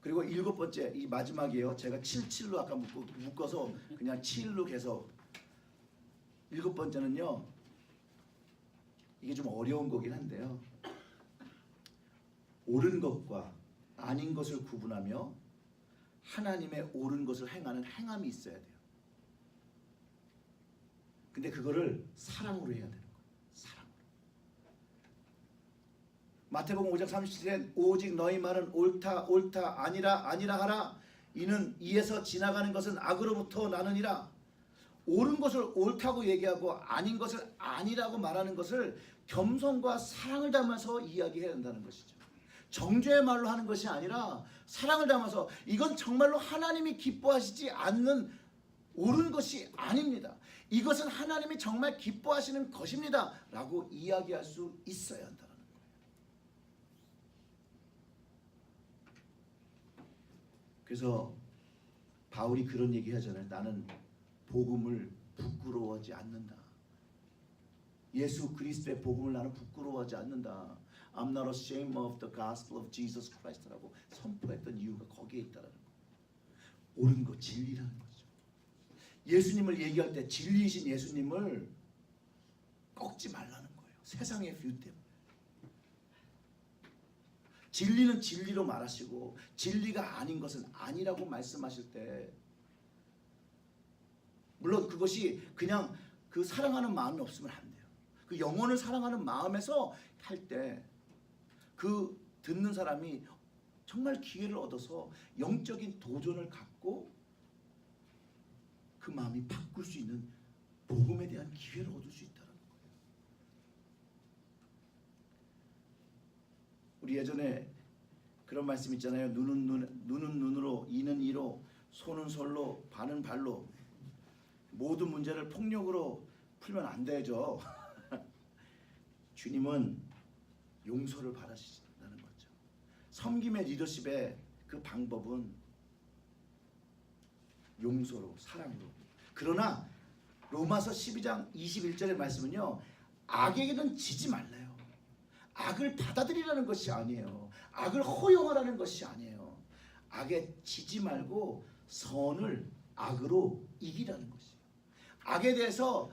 그리고 일곱 번째, 이 마지막이에요. 제가 77로 아까 묶어서 그냥 7로 계속. 일곱 번째는요. 이게 좀 어려운 거긴 한데요. 옳은 것과 아닌 것을 구분하며 하나님의 옳은 것을 행하는 행함이 있어야 돼요. 근데 그거를 사랑으로 해야 되는 거예요. 사랑으로. 마태복음 5장 37절에 오직 너희 말은 옳다 옳다 아니라 아니라 하라. 이는 이에서 지나가는 것은 악으로부터 나느니라. 옳은 것을 옳다고 얘기하고 아닌 것을 아니라고 말하는 것을 겸손과 사랑을 담아서 이야기해야 한다는 것이죠. 정죄의 말로 하는 것이 아니라 사랑을 담아서 이건 정말로 하나님이 기뻐하시지 않는 옳은 것이 아닙니다. 이것은 하나님이 정말 기뻐하시는 것입니다 라고 이야기할 수 있어야 한다는 거예요. 그래서 바울이 그런 얘기 하잖아요. 나는 복음을 부끄러워하지 않는다. 예수 그리스도의 복음을 나는 부끄러워하지 않는다. I'm not ashamed of the gospel of Jesus Christ라고 선포했던 이유가 거기에 있다는 거예요. 옳은 것, 진리라는 거죠. 예수님을 얘기할 때 진리이신 예수님을 꺾지 말라는 거예요. 세상의 뷰 때문에. 진리는 진리로 말하시고 진리가 아닌 것은 아니라고 말씀하실 때, 물론 그것이 그냥 그 사랑하는 마음이 없으면 안 돼요. 그 영혼을 사랑하는 마음에서 할 때 그 듣는 사람이 정말 기회를 얻어서 영적인 도전을 갖고 그 마음이 바꿀 수 있는 복음에 대한 기회를 얻을 수 있다는 거예요. 우리 예전에 그런 말씀 있잖아요. 눈은 눈으로, 이는 이로, 손은 손로, 발은 발로. 모든 문제를 폭력으로 풀면 안 되죠. 주님은 용서를 바라신다는 거죠. 섬김의 리더십의 그 방법은 용서로, 사랑으로. 그러나 로마서 12장 21절의 말씀은요, 악에게는 지지 말래요. 악을 받아들이라는 것이 아니에요. 악을 허용하라는 것이 아니에요. 악에 지지 말고 선을 악으로 이기라는 것이에요. 악에 대해서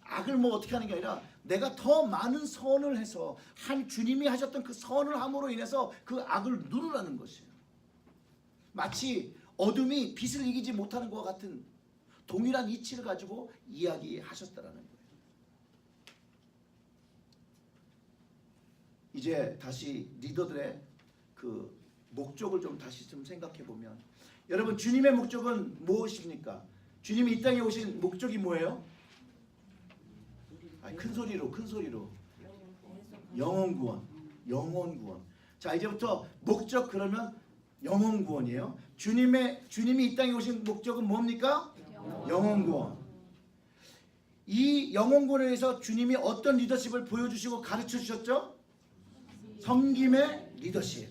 악을 뭐 어떻게 하는 게 아니라 내가 더 많은 선을 해서 한 주님이 하셨던 그 선을 함으로 인해서 그 악을 누르라는 것이에요. 마치 어둠이 빛을 이기지 못하는 것과 같은 동일한 이치를 가지고 이야기하셨다라는 거예요. 이제 다시 리더들의 그 목적을 좀 다시 좀 생각해 보면, 여러분 주님의 목적은 무엇입니까? 주님이 이 땅에 오신 목적이 뭐예요? 큰 소리로 영혼 구원. 자, 이제부터 목적 그러면 영혼 구원이에요. 주님이 이 땅에 오신 목적은 뭡니까? 영혼 구원. 이 영혼 구원에 대해서 주님이 어떤 리더십을 보여주시고 가르쳐 주셨죠? 섬김의 리더십.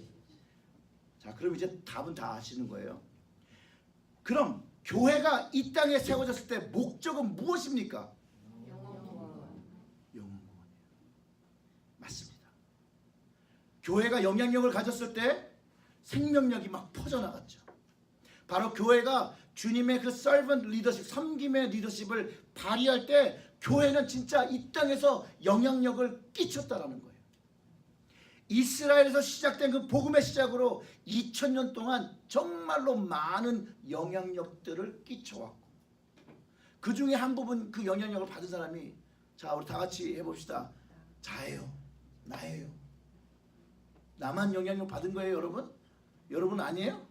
자, 그럼 이제 답은 다 아시는 거예요. 그럼 교회가 이 땅에 세워졌을 때 목적은 무엇입니까? 영혼 구원이에요. 맞습니다. 교회가 영향력을 가졌을 때 생명력이 막 퍼져나갔죠. 바로 교회가 주님의 그 servant 리더십, 섬김의 리더십을 발휘할 때 교회는 진짜 이 땅에서 영향력을 끼쳤다라는 거예요. 이스라엘에서 시작된 그 복음의 시작으로 2000년 동안 정말로 많은 영향력들을 끼쳐왔고, 그 중에 한 부분 그 영향력을 받은 사람이, 자 우리 다 같이 해봅시다. 자예요. 나예요. 나만 영향력 받은 거예요, 여러분? 여러분 아니에요?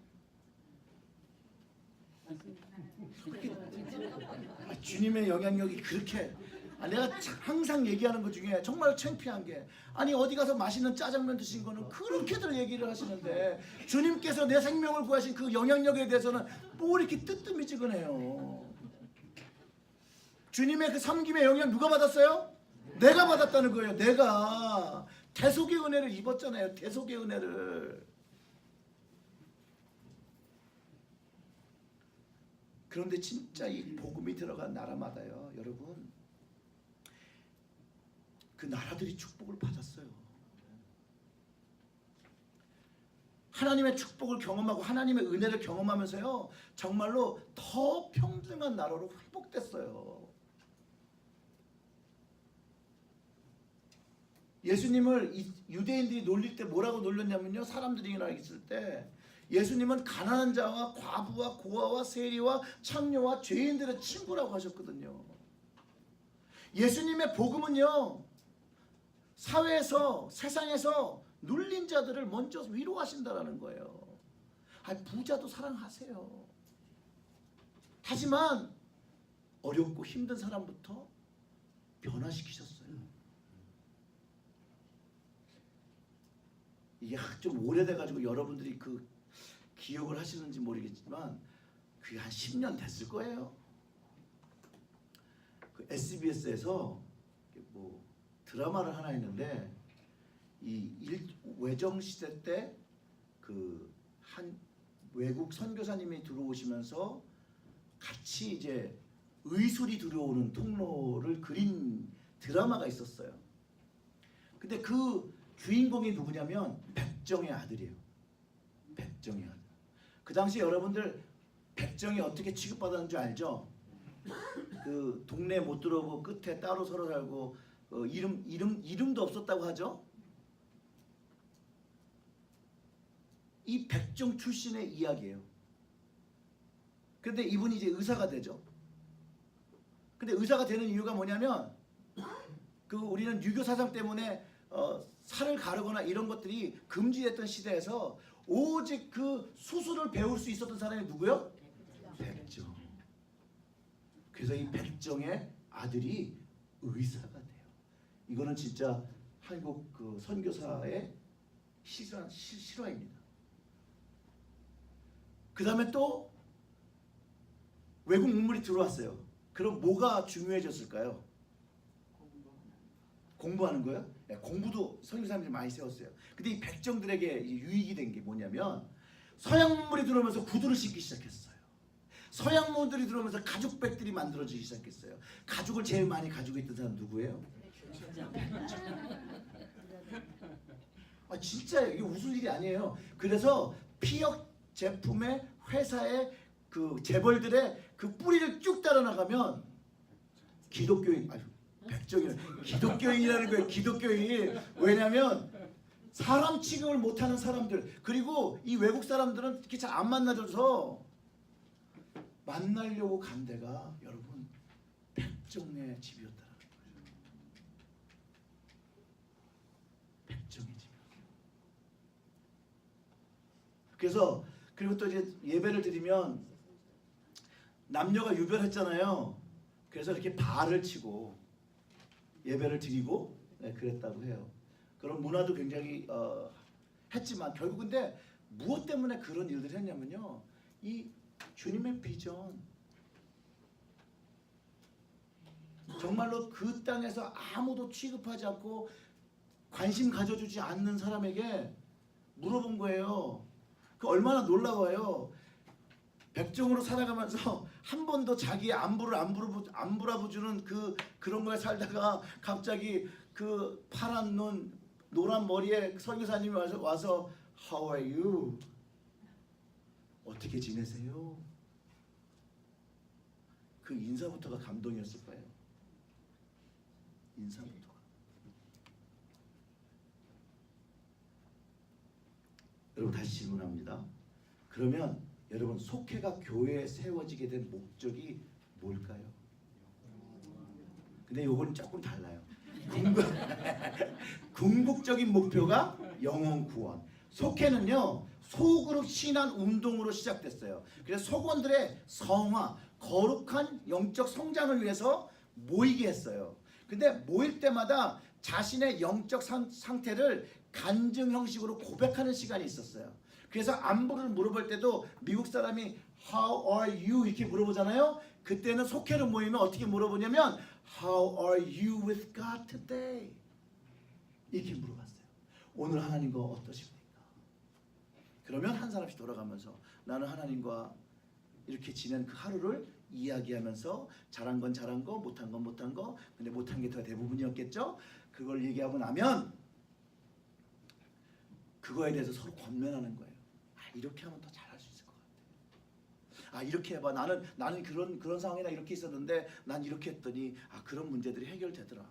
주님의 영향력이 그렇게, 내가 항상 얘기하는 것 중에 정말 창피한 게, 아니 어디 가서 맛있는 짜장면 드신 거는 그렇게들 얘기를 하시는데 주님께서 내 생명을 구하신 그 영향력에 대해서는 뭐 이렇게 뜨뜻미지근해요. 주님의 그 섬김의 영향 누가 받았어요? 내가 받았다는 거예요. 내가 대속의 은혜를 입었잖아요. 대속의 은혜를. 그런데 진짜 이 복음이 들어간 나라마다요, 여러분, 그 나라들이 축복을 받았어요. 하나님의 축복을 경험하고 하나님의 은혜를 경험하면서요, 정말로 더 평등한 나라로 회복됐어요. 예수님을 유대인들이 놀릴 때 뭐라고 놀렸냐면요, 사람들이 있을 때 예수님은 가난한 자와 과부와 고아와 세리와 창녀와 죄인들의 친구라고 하셨거든요. 예수님의 복음은요, 사회에서, 세상에서 눌린 자들을 먼저 위로하신다라는 거예요. 부자도 사랑하세요. 하지만 어렵고 힘든 사람부터 변화시키셨어요. 이게 좀 오래돼가지고 여러분들이 그 기억을 하시는지 모르겠지만 그게 한 10년 됐을 거예요. 그 SBS에서 뭐 드라마를 하나 했는데, 이 외정 시대 때 그 한 외국 선교사님이 들어오시면서 같이 이제 의술이 들어오는 통로를 그린 드라마가 있었어요. 근데 그 주인공이 누구냐면 백정의 아들이에요. 백정의 아들. 그 당시 여러분들 백정이 어떻게 취급받았는지 알죠? 그 동네 못 들어오고 끝에 따로 서로 살고 이름도 없었다고 하죠. 이 백정 출신의 이야기예요. 그런데 이분이 이제 의사가 되죠. 근데 의사가 되는 이유가 뭐냐면 그 우리는 유교 사상 때문에 살을 가르거나 이런 것들이 금지됐던 시대에서 오직 그 수술을 배울 수 있었던 사람이 누구요? 백정. 그래서 이 백정의 아들이 의사가 돼요. 이거는 진짜 한국 그 선교사의 실화입니다. 그 다음에 또 외국 문물이 들어왔어요. 그럼 뭐가 중요해졌을까요? 공부하는 거예요? 네, 공부도 선교사님들이 많이 세웠어요. 근데 이 백정들에게 유익이 된 게 뭐냐면 서양 문물이 들어오면서 구두를 신기 시작했어요. 서양 문물들이 들어오면서 가죽백들이 만들어지기 시작했어요. 가죽을 제일 많이 가지고 있던 사람 누구예요? 진짜예요. 이게 웃을 일이 아니에요. 그래서 피혁 제품의 회사의 그 재벌들의 그 뿌리를 쭉 따라 나가면 기독교인, 백정이라는 기독교인이라는 거예요. 기독교인. 왜냐하면 사람 취급을 못하는 사람들, 그리고 이 외국 사람들은 이렇게 잘 안 만나줘서 만나려고 간 데가 여러분 백정의 집이었다는 거예요. 백정의 집이었어요. 그래서 그리고 또 이제 예배를 드리면 남녀가 유별했잖아요. 그래서 이렇게 발을 치고 예배를 드리고 그랬다고 해요. 그런 문화도 굉장히 했지만 결국 근데 무엇 때문에 그런 일들을 했냐면요. 이 주님의 비전, 정말로 그 땅에서 아무도 취급하지 않고 관심 가져주지 않는 사람에게 물어본 거예요. 그 얼마나 놀라워요. 백정으로 살아가면서 한 번도 자기의 안부를 안 물어보주는 그런 거에 살다가 갑자기 그 파란 눈 노란 머리에 선교사님이 와서 How are you? 어떻게 지내세요? 그 인사부터가 감동이었을 거예요. 인사부터가. 여러분 다시 질문합니다. 그러면 여러분 속회가 교회에 세워지게 된 목적이 뭘까요? 근데 이건 조금 달라요. 궁극적인 목표가 영혼 구원. 속회는요 소그룹 신앙 운동으로 시작됐어요. 그래서 속원들의 성화, 거룩한 영적 성장을 위해서 모이게 했어요. 근데 모일 때마다 자신의 영적 상태를 간증 형식으로 고백하는 시간이 있었어요. 그래서 안부를 물어볼 때도 미국 사람이 How are you? 이렇게 물어보잖아요. 그때는 속회로 모이면 어떻게 물어보냐면 How are you with God today? 이렇게 물어봤어요. 오늘 하나님과 어떠십니까? 그러면 한 사람씩 돌아가면서 나는 하나님과 이렇게 지낸 그 하루를 이야기하면서 잘한 건 잘한 거, 못한 건 못한 거, 근데 못한 게 더 대부분이었겠죠? 그걸 얘기하고 나면 그거에 대해서 서로 권면하는 거예요. 이렇게 하면 더 잘할 수 있을 것 같아. 이렇게 해봐. 나는 그런 상황이나 이렇게 있었는데 난 이렇게 했더니 그런 문제들이 해결되더라.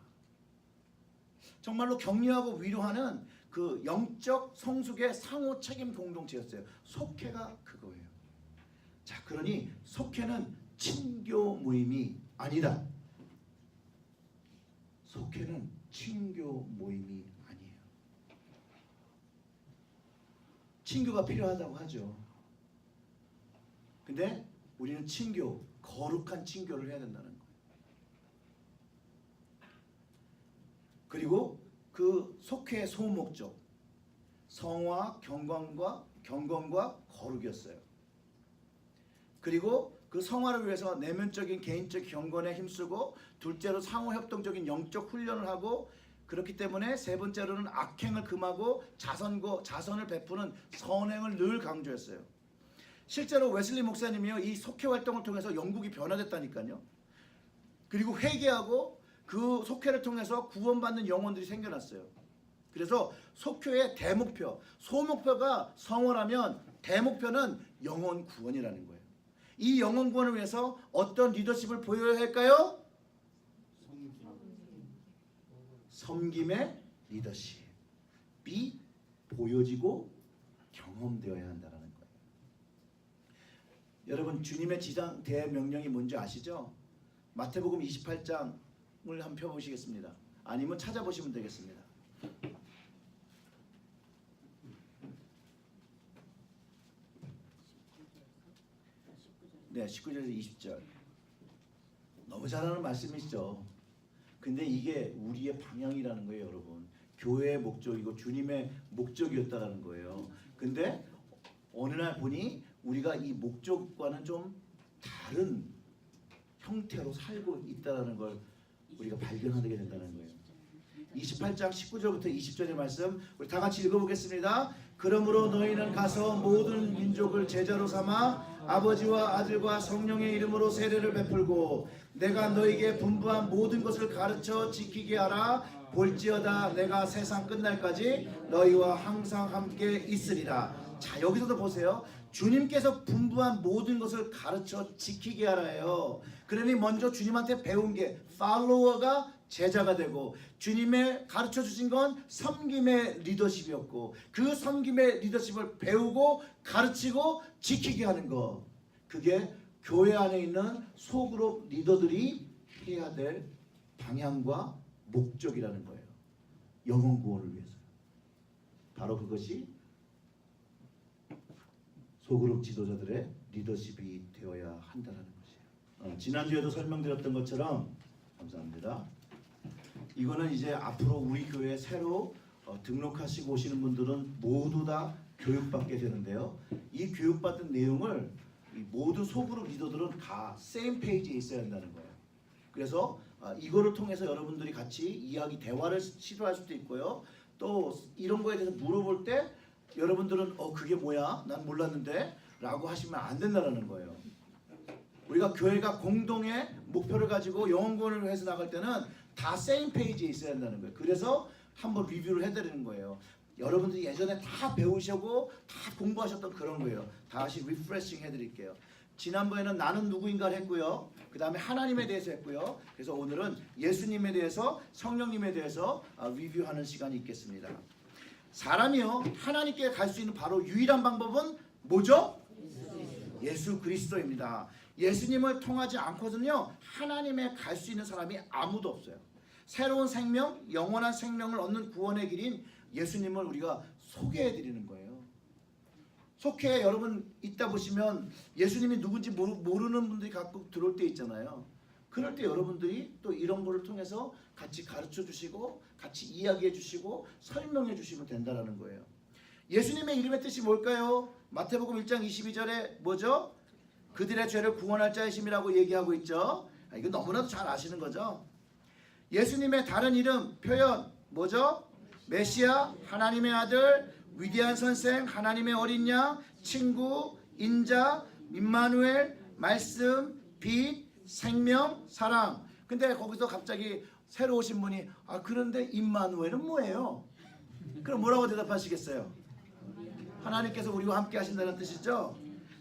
정말로 격려하고 위로하는 그 영적 성숙의 상호 책임 공동체였어요. 속회가 그거예요. 자, 그러니 속회는 친교 모임이 아니다. 속회는 친교 모임이 아니에요. 친교가 필요하다고 하죠. 근데 우리는 친교, 거룩한 친교를 해야 된다는 거예요. 그리고 그 속회의 소목적 성화, 경건과 거룩이었어요. 그리고 그 성화를 위해서 내면적인 개인적 경건에 힘쓰고, 둘째로 상호협동적인 영적 훈련을 하고, 그렇기 때문에 세 번째로는 악행을 금하고 자선을 베푸는 선행을 늘 강조했어요. 실제로 웨슬리 목사님이요, 이 속회 활동을 통해서 영국이 변화됐다니까요. 그리고 회개하고 그 속회를 통해서 구원받는 영혼들이 생겨났어요. 그래서 속회의 대목표, 소목표가 성화라면 대목표는 영혼 구원이라는 거예요. 이 영혼 구원을 위해서 어떤 리더십을 보여야 할까요? 섬김의 리더십이 보여지고 경험되어야 한다는 거예요. 여러분 주님의 지상 대명령이 뭔지 아시죠? 마태복음 28장을 한번 펴보시겠습니다. 아니면 찾아보시면 되겠습니다. 네, 19절에서 20절. 너무 잘하는 말씀이시죠. 근데 이게 우리의 방향이라는 거예요, 여러분. 교회의 목적이고 주님의 목적이었다라는 거예요. 근데 어느 날 보니 우리가 이 목적과는 좀 다른 형태로 살고 있다는 걸 우리가 발견하게 된다는 거예요. 28장 19절부터 20절의 말씀 우리 다 같이 읽어보겠습니다. 그러므로 너희는 가서 모든 민족을 제자로 삼아 아버지와 아들과 성령의 이름으로 세례를 베풀고 내가 너희에게 분부한 모든 것을 가르쳐 지키게 하라. 볼지어다 내가 세상 끝날까지 너희와 항상 함께 있으리라. 자, 여기서도 보세요. 주님께서 분부한 모든 것을 가르쳐 지키게 하라예요. 그러니 먼저 주님한테 배운 게 팔로워가 제자가 되고, 주님의 가르쳐 주신 건 섬김의 리더십이었고, 그 섬김의 리더십을 배우고 가르치고 지키게 하는 것, 그게 교회 안에 있는 소그룹 리더들이 해야 될 방향과 목적이라는 거예요. 영혼 구원을 위해서. 바로 그것이 소그룹 지도자들의 리더십이 되어야 한다는 것이에요. 지난주에도 설명드렸던 것처럼, 감사합니다. 이거는 이제 앞으로 우리 교회에 새로 등록하시고 오시는 분들은 모두 다 교육받게 되는데요. 이 교육받은 내용을 이 모든 소그룹 리더들은 다 세임 페이지에 있어야 한다는 거예요. 그래서 이거를 통해서 여러분들이 같이 이야기 대화를 시도할 수도 있고요. 또 이런 거에 대해서 물어볼 때 여러분들은 그게 뭐야? 난 몰랐는데 라고 하시면 안 된다는 거예요. 우리가 교회가 공동의 목표를 가지고 영혼구원을 위해서 나갈 때는 다 세임 페이지에 있어야 한다는 거예요. 그래서 한번 리뷰를 해드리는 거예요. 여러분들이 예전에 다 배우시고 다 공부하셨던 그런 거예요. 다시 리프레싱 해드릴게요. 지난번에는 나는 누구인가를 했고요. 그 다음에 하나님에 대해서 했고요. 그래서 오늘은 예수님에 대해서, 성령님에 대해서 리뷰하는 시간이 있겠습니다. 사람이요 하나님께 갈 수 있는 바로 유일한 방법은 뭐죠? 예수 그리스도입니다. 예수님을 통하지 않고서는요 하나님에 갈 수 있는 사람이 아무도 없어요. 새로운 생명, 영원한 생명을 얻는 구원의 길인 예수님을 우리가 소개해 드리는 거예요. 속해 여러분 있다 보시면 예수님이 누군지 모르는 분들이 가끔 들어올 때 있잖아요. 그럴 때 여러분들이 또 이런 거를 통해서 같이 가르쳐 주시고 같이 이야기해 주시고 설명해 주시면 된다는 거예요. 예수님의 이름의 뜻이 뭘까요? 마태복음 1장 22절에 뭐죠? 그들의 죄를 구원할 자이심이라고 얘기하고 있죠. 이거 너무나도 잘 아시는 거죠. 예수님의 다른 이름 표현 뭐죠? 메시아, 하나님의 아들, 위대한 선생, 하나님의 어린 양, 친구, 인자, 임마누엘, 말씀, 빛, 생명, 사랑. 근데 거기서 갑자기 새로 오신 분이 그런데 임마누엘은 뭐예요? 그럼 뭐라고 대답하시겠어요? 하나님께서 우리와 함께 하신다는 뜻이죠.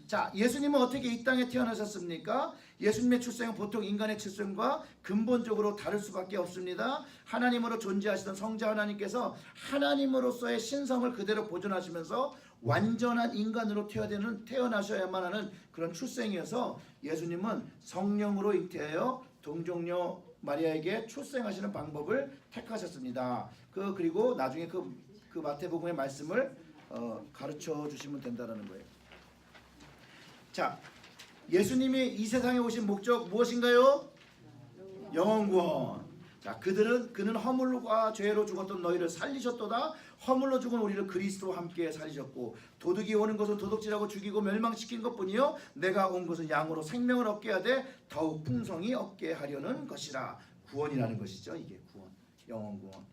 자, 예수님은 어떻게 이 땅에 태어나셨습니까? 예수님의 출생은 보통 인간의 출생과 근본적으로 다를 수밖에 없습니다. 하나님으로 존재하시던 성자 하나님께서 하나님으로서의 신성을 그대로 보존하시면서 완전한 인간으로 태어나셔야만 하는 그런 출생이어서 예수님은 성령으로 잉태하여 동정녀 마리아에게 출생하시는 방법을 택하셨습니다. 그리고 나중에 그 마태복음의 말씀을 가르쳐 주시면 된다는 거예요. 자, 예수님이 이 세상에 오신 목적 무엇인가요? 영혼구원. 자, 그는 허물과 죄로 죽었던 너희를 살리셨도다. 허물로 죽은 우리를 그리스도와 함께 살리셨고, 도둑이 오는 것은 도둑질하고 죽이고 멸망시킨 것뿐이요 내가 온 것은 양으로 생명을 얻게 하되 더욱 풍성히 얻게 하려는 것이라. 구원이라는 것이죠. 이게 구원, 영혼구원.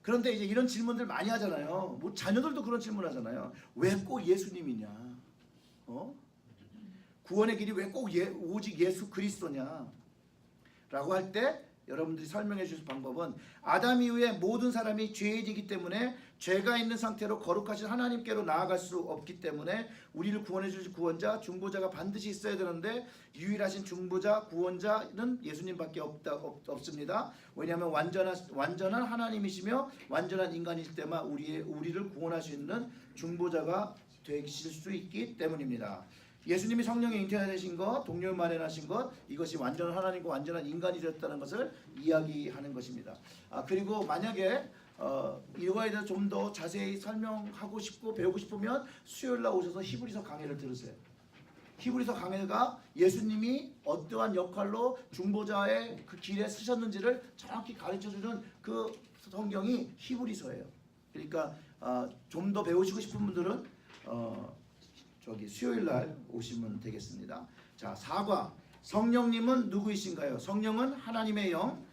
그런데 이제 이런 질문들 많이 하잖아요. 뭐 자녀들도 그런 질문 하잖아요. 왜 꼭 예수님이냐? 구원의 길이 왜 꼭 오직 예수 그리스도냐? 라고 할 때 여러분들이 설명해 주실 방법은 아담 이후에 모든 사람이 죄인이기 때문에 죄가 있는 상태로 거룩하신 하나님께로 나아갈 수 없기 때문에 우리를 구원해 주실 구원자, 중보자가 반드시 있어야 되는데 유일하신 중보자, 구원자는 예수님밖에 없습니다. 왜냐하면 완전한 하나님이시며 완전한 인간이실 때만 우리를 구원할 수 있는 중보자가 되실 수 있기 때문입니다. 예수님이 성령에 잉태되신 것, 동료 마련하신 것, 이것이 완전한 하나님과 완전한 인간이 되었다는 것을 이야기하는 것입니다. 그리고 만약에 이거에 대해서 좀 더 자세히 설명하고 싶고 배우고 싶으면 수요일날 오셔서 히브리서 강해를 들으세요. 히브리서 강해가 예수님이 어떠한 역할로 중보자의 그 길에 서셨는지를 정확히 가르쳐주는 그 성경이 히브리서예요. 그러니까 좀 더 배우시고 싶은 분들은 수요일날 오시면 되겠습니다. 자, 4과 성령님은 누구이신가요? 성령은 하나님의 영,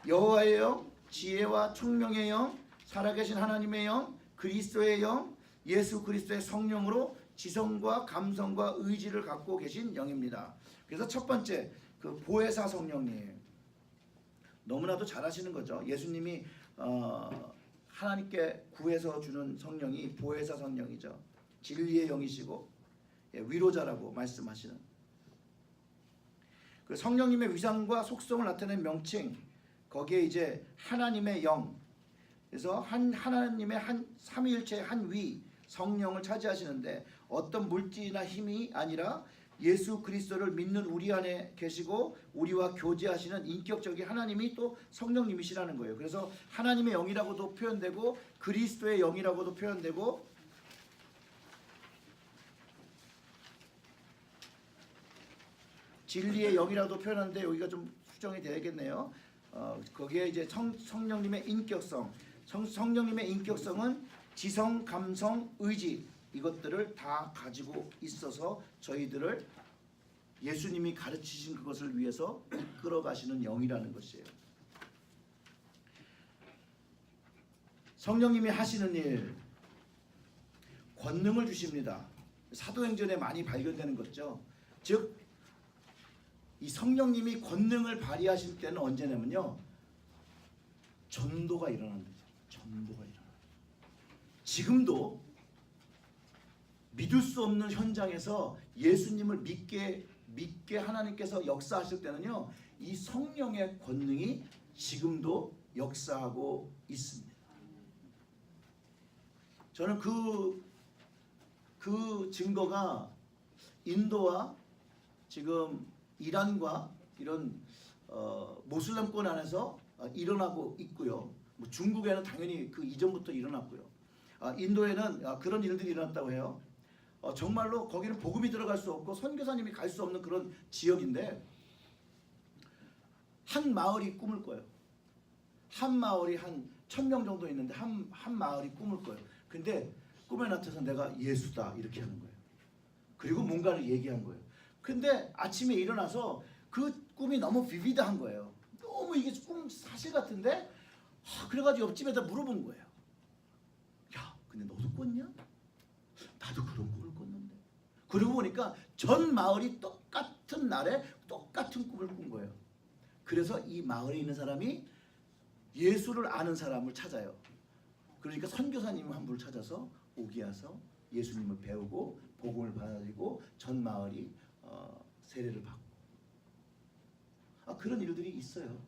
여호와의 영, 지혜와 총명의 영, 살아계신 하나님의 영, 그리스도의 영, 예수 그리스도의 성령으로 지성과 감성과 의지를 갖고 계신 영입니다. 그래서 첫 번째 그 보혜사 성령님, 너무나도 잘 아시는 거죠. 예수님이 하나님께 구해서 주는 성령이 보혜사 성령이죠. 진리의 영이시고 위로자라고 말씀하시는 그 성령님의 위상과 속성을 나타내는 명칭, 거기에 이제 하나님의 영, 그래서 하나님의 한 삼위일체의 한 위 성령을 차지하시는데 어떤 물질이나 힘이 아니라 예수 그리스도를 믿는 우리 안에 계시고 우리와 교제하시는 인격적인 하나님이 또 성령님이시라는 거예요. 그래서 하나님의 영이라고도 표현되고 그리스도의 영이라고도 표현되고 진리의 영이라도 표현하는데 여기가 좀 수정이 되야겠네요. 거기에 이제 성령님의 인격성, 성령님의 인격성은 지성, 감성, 의지 이것들을 다 가지고 있어서 저희들을 예수님이 가르치신 그것을 위해서 이끌어 가시는 영이라는 것이에요. 성령님이 하시는 일, 권능을 주십니다. 사도행전에 많이 발견되는 거죠. 즉 이 성령님이 권능을 발휘하실 때는 언제냐면요, 전도가 일어납니다. 전도가 일어나요. 지금도 믿을 수 없는 현장에서 예수님을 믿게 하나님께서 역사하실 때는요, 이 성령의 권능이 지금도 역사하고 있습니다. 저는 그 증거가 인도와 지금 이란과 이런 모슬렘권 안에서 일어나고 있고요. 뭐 중국에는 당연히 그 이전부터 일어났고요. 인도에는 그런 일들이 일어났다고 해요. 정말로 거기는 복음이 들어갈 수 없고 선교사님이 갈 수 없는 그런 지역인데 한 마을이 꿈을 꿔요. 한 마을이 한 1000명 정도 있는데 한 마을이 꿈을 꿔요. 근데 꿈에 나타나서 내가 예수다 이렇게 하는 거예요. 그리고 뭔가를 얘기한 거예요. 근데 아침에 일어나서 그 꿈이 너무 비비드한 거예요. 너무 이게 꿈 사실 같은데 그래가지고 옆집에다 물어본 거예요. 야, 근데 너도 꿨냐? 나도 그런 꿈을 꿨는데. 그러고 보니까 전 마을이 똑같은 날에 똑같은 꿈을 꾼 거예요. 그래서 이 마을에 있는 사람이 예수를 아는 사람을 찾아요. 그러니까 선교사님 한 분을 찾아서 오게 해서 예수님을 배우고 복음을 받아들이고 전 마을이 세례를 받고 그런 일들이 있어요.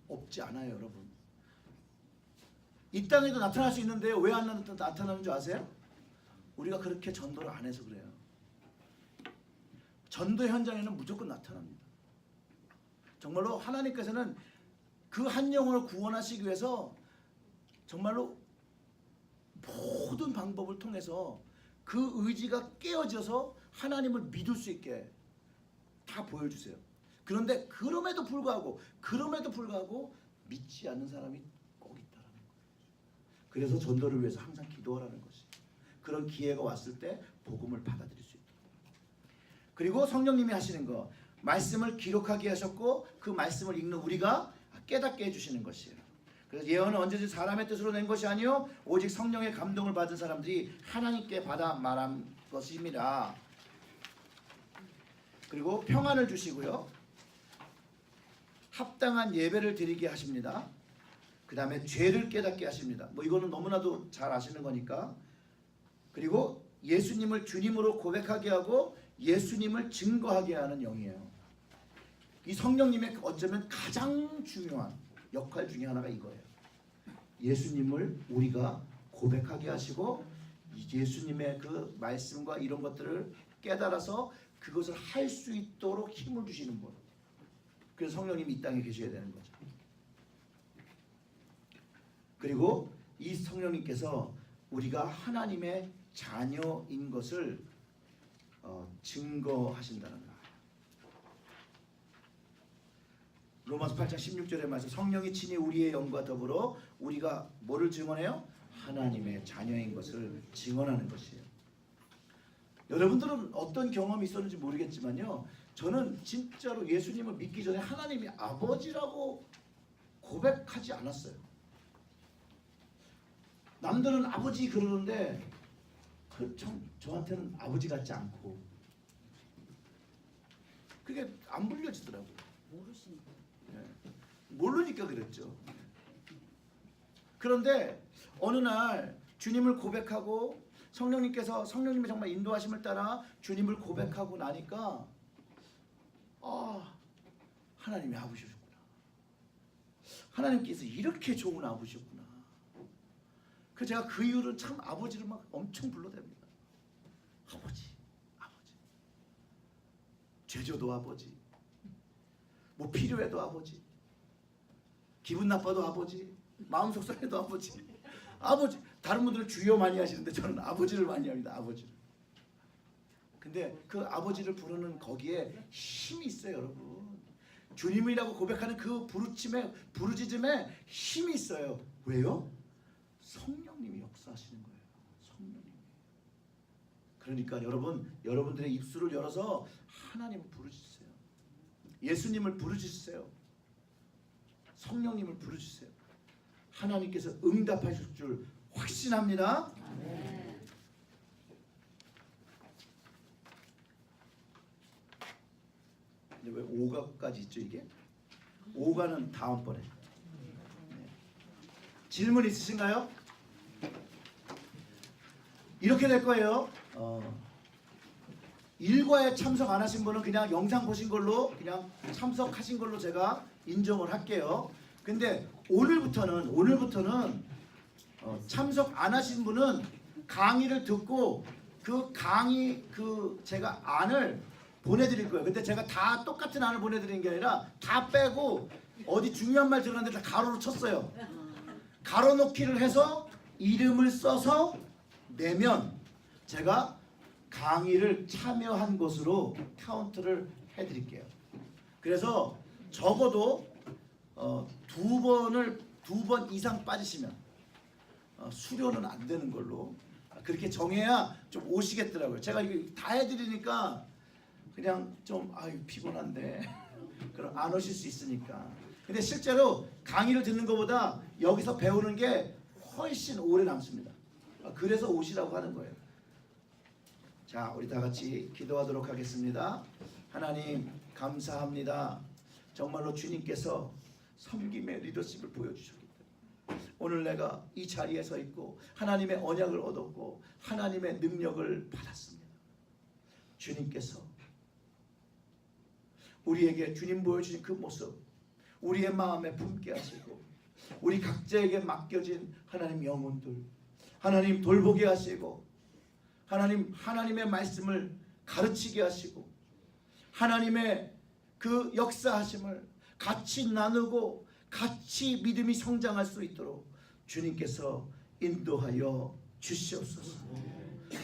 없지 않아요, 여러분. 이 땅에도 나타날 수 있는데 왜 안 나타나는 줄 아세요? 우리가 그렇게 전도를 안 해서 그래요. 전도 현장에는 무조건 나타납니다. 정말로 하나님께서는 그 한 영혼을 구원하시기 위해서 정말로 모든 방법을 통해서 그 의지가 깨어져서 하나님을 믿을 수 있게 다 보여주세요. 그런데 그럼에도 불구하고 믿지 않는 사람이 꼭 있다라는 거예요. 그래서 전도를 위해서 항상 기도하라는 것이. 그런 기회가 왔을 때 복음을 받아들일 수 있다. 그리고 성령님이 하시는 거, 말씀을 기록하게 하셨고 그 말씀을 읽는 우리가 깨닫게 해주시는 것이에요. 그래서 예언은 언제든지 사람의 뜻으로 낸 것이 아니요 오직 성령의 감동을 받은 사람들이 하나님께 받아 말한 것입니다. 그리고 평안을 주시고요. 합당한 예배를 드리게 하십니다. 그 다음에 죄를 깨닫게 하십니다. 뭐 이거는 너무나도 잘 아시는 거니까. 그리고 예수님을 주님으로 고백하게 하고 예수님을 증거하게 하는 영이에요. 이 성령님의 어쩌면 가장 중요한 역할 중에 하나가 이거예요. 예수님을 우리가 고백하게 하시고 예수님의 그 말씀과 이런 것들을 깨달아서 그것을 할 수 있도록 힘을 주시는 분. 그래서 성령님이 이 땅에 계셔야 되는 거죠. 그리고 이 성령님께서 우리가 하나님의 자녀인 것을 증거하신다는 거예요. 로마서 8장 16절에 말씀, 성령이 친히 우리의 영과 더불어 우리가 뭐를 증언해요? 하나님의 자녀인 것을 증언하는 것이에요. 여러분들은 어떤 경험이 있었는지 모르겠지만요, 저는 진짜로 예수님을 믿기 전에 하나님이 아버지라고 고백하지 않았어요. 남들은 아버지 그러는데 저한테는 아버지 같지 않고 그게 안 불려지더라고요. 모르시니까. 모르니까 그랬죠. 그런데 어느 날 주님을 고백하고 성령님의 정말 인도하심을 따라 주님을 고백하고 나니까 하나님이 아버지셨구나. 하나님께서 이렇게 좋은 아버지셨구나. 그 제가 그 이후로 참 아버지를 막 엄청 불러댑니다. 아버지. 죄져도 아버지. 뭐 필요해도 아버지. 기분 나빠도 아버지. 마음 속상해도 아버지. 아버지. 다른 분들은 주여 많이 하시는데 저는 아버지를 많이 합니다. 아버지를. 근데 그 아버지를 부르는 거기에 힘이 있어요, 여러분. 주님이라고 고백하는 그 부르짖음에 힘이 있어요. 왜요? 성령님이 역사하시는 거예요. 성령님. 그러니까 여러분들의 입술을 열어서 하나님을 부르짖으세요. 예수님을 부르짖으세요. 성령님을 부르짖으세요. 하나님께서 응답하실 줄 확신합니다. 아멘. 근데 왜 5가까지 있죠 이게? 5가는 다음번에. 질문 있으신가요? 이렇게 될 거예요. 1과에 참석 안 하신 분은 그냥 영상 보신 걸로 그냥 참석하신 걸로 제가 인정을 할게요. 근데 오늘부터는 참석 안 하신 분은 강의를 듣고 그 강의 제가 안을 보내드릴 거예요. 근데 제가 다 똑같은 안을 보내드리는 게 아니라 다 빼고 어디 중요한 말 들어갔는데 다 가로로 쳤어요. 가로 놓기를 해서 이름을 써서 내면 제가 강의를 참여한 것으로 카운트를 해드릴게요. 그래서 적어도 두 번 이상 빠지시면 수료는 안 되는 걸로 그렇게 정해야 좀 오시겠더라고요. 제가 이거 다 해드리니까 그냥 좀 피곤한데 그럼 안 오실 수 있으니까. 근데 실제로 강의를 듣는 것보다 여기서 배우는 게 훨씬 오래 남습니다. 그래서 오시라고 하는 거예요. 자, 우리 다 같이 기도하도록 하겠습니다. 하나님 감사합니다. 정말로 주님께서 섬김의 리더십을 보여주셨기 때문에 오늘 내가 이 자리에 서 있고 하나님의 언약을 얻었고 하나님의 능력을 받았습니다. 주님께서 우리에게 주님 보여주신 그 모습 우리의 마음에 품게 하시고 우리 각자에게 맡겨진 하나님 영혼들 하나님 돌보게 하시고 하나님의 말씀을 가르치게 하시고 하나님의 그 역사하심을 같이 나누고 같이 믿음이 성장할 수 있도록 주님께서 인도하여 주시옵소서.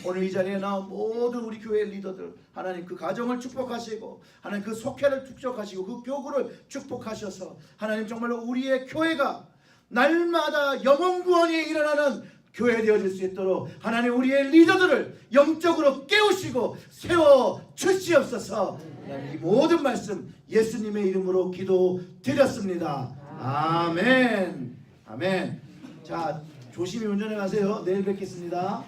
오늘 이 자리에 나온 모든 우리 교회 리더들 하나님 그 가정을 축복하시고 하나님 그 속회를 축복하시고 그 교구를 축복하셔서 하나님 정말로 우리의 교회가 날마다 영혼 구원이 일어나는 교회 되어질 수 있도록 하나님 우리의 리더들을 영적으로 깨우시고 세워 주시옵소서. 이 모든 말씀 예수님의 이름으로 기도드렸습니다. 아멘. 아멘. 자, 조심히 운전해 가세요. 내일 뵙겠습니다.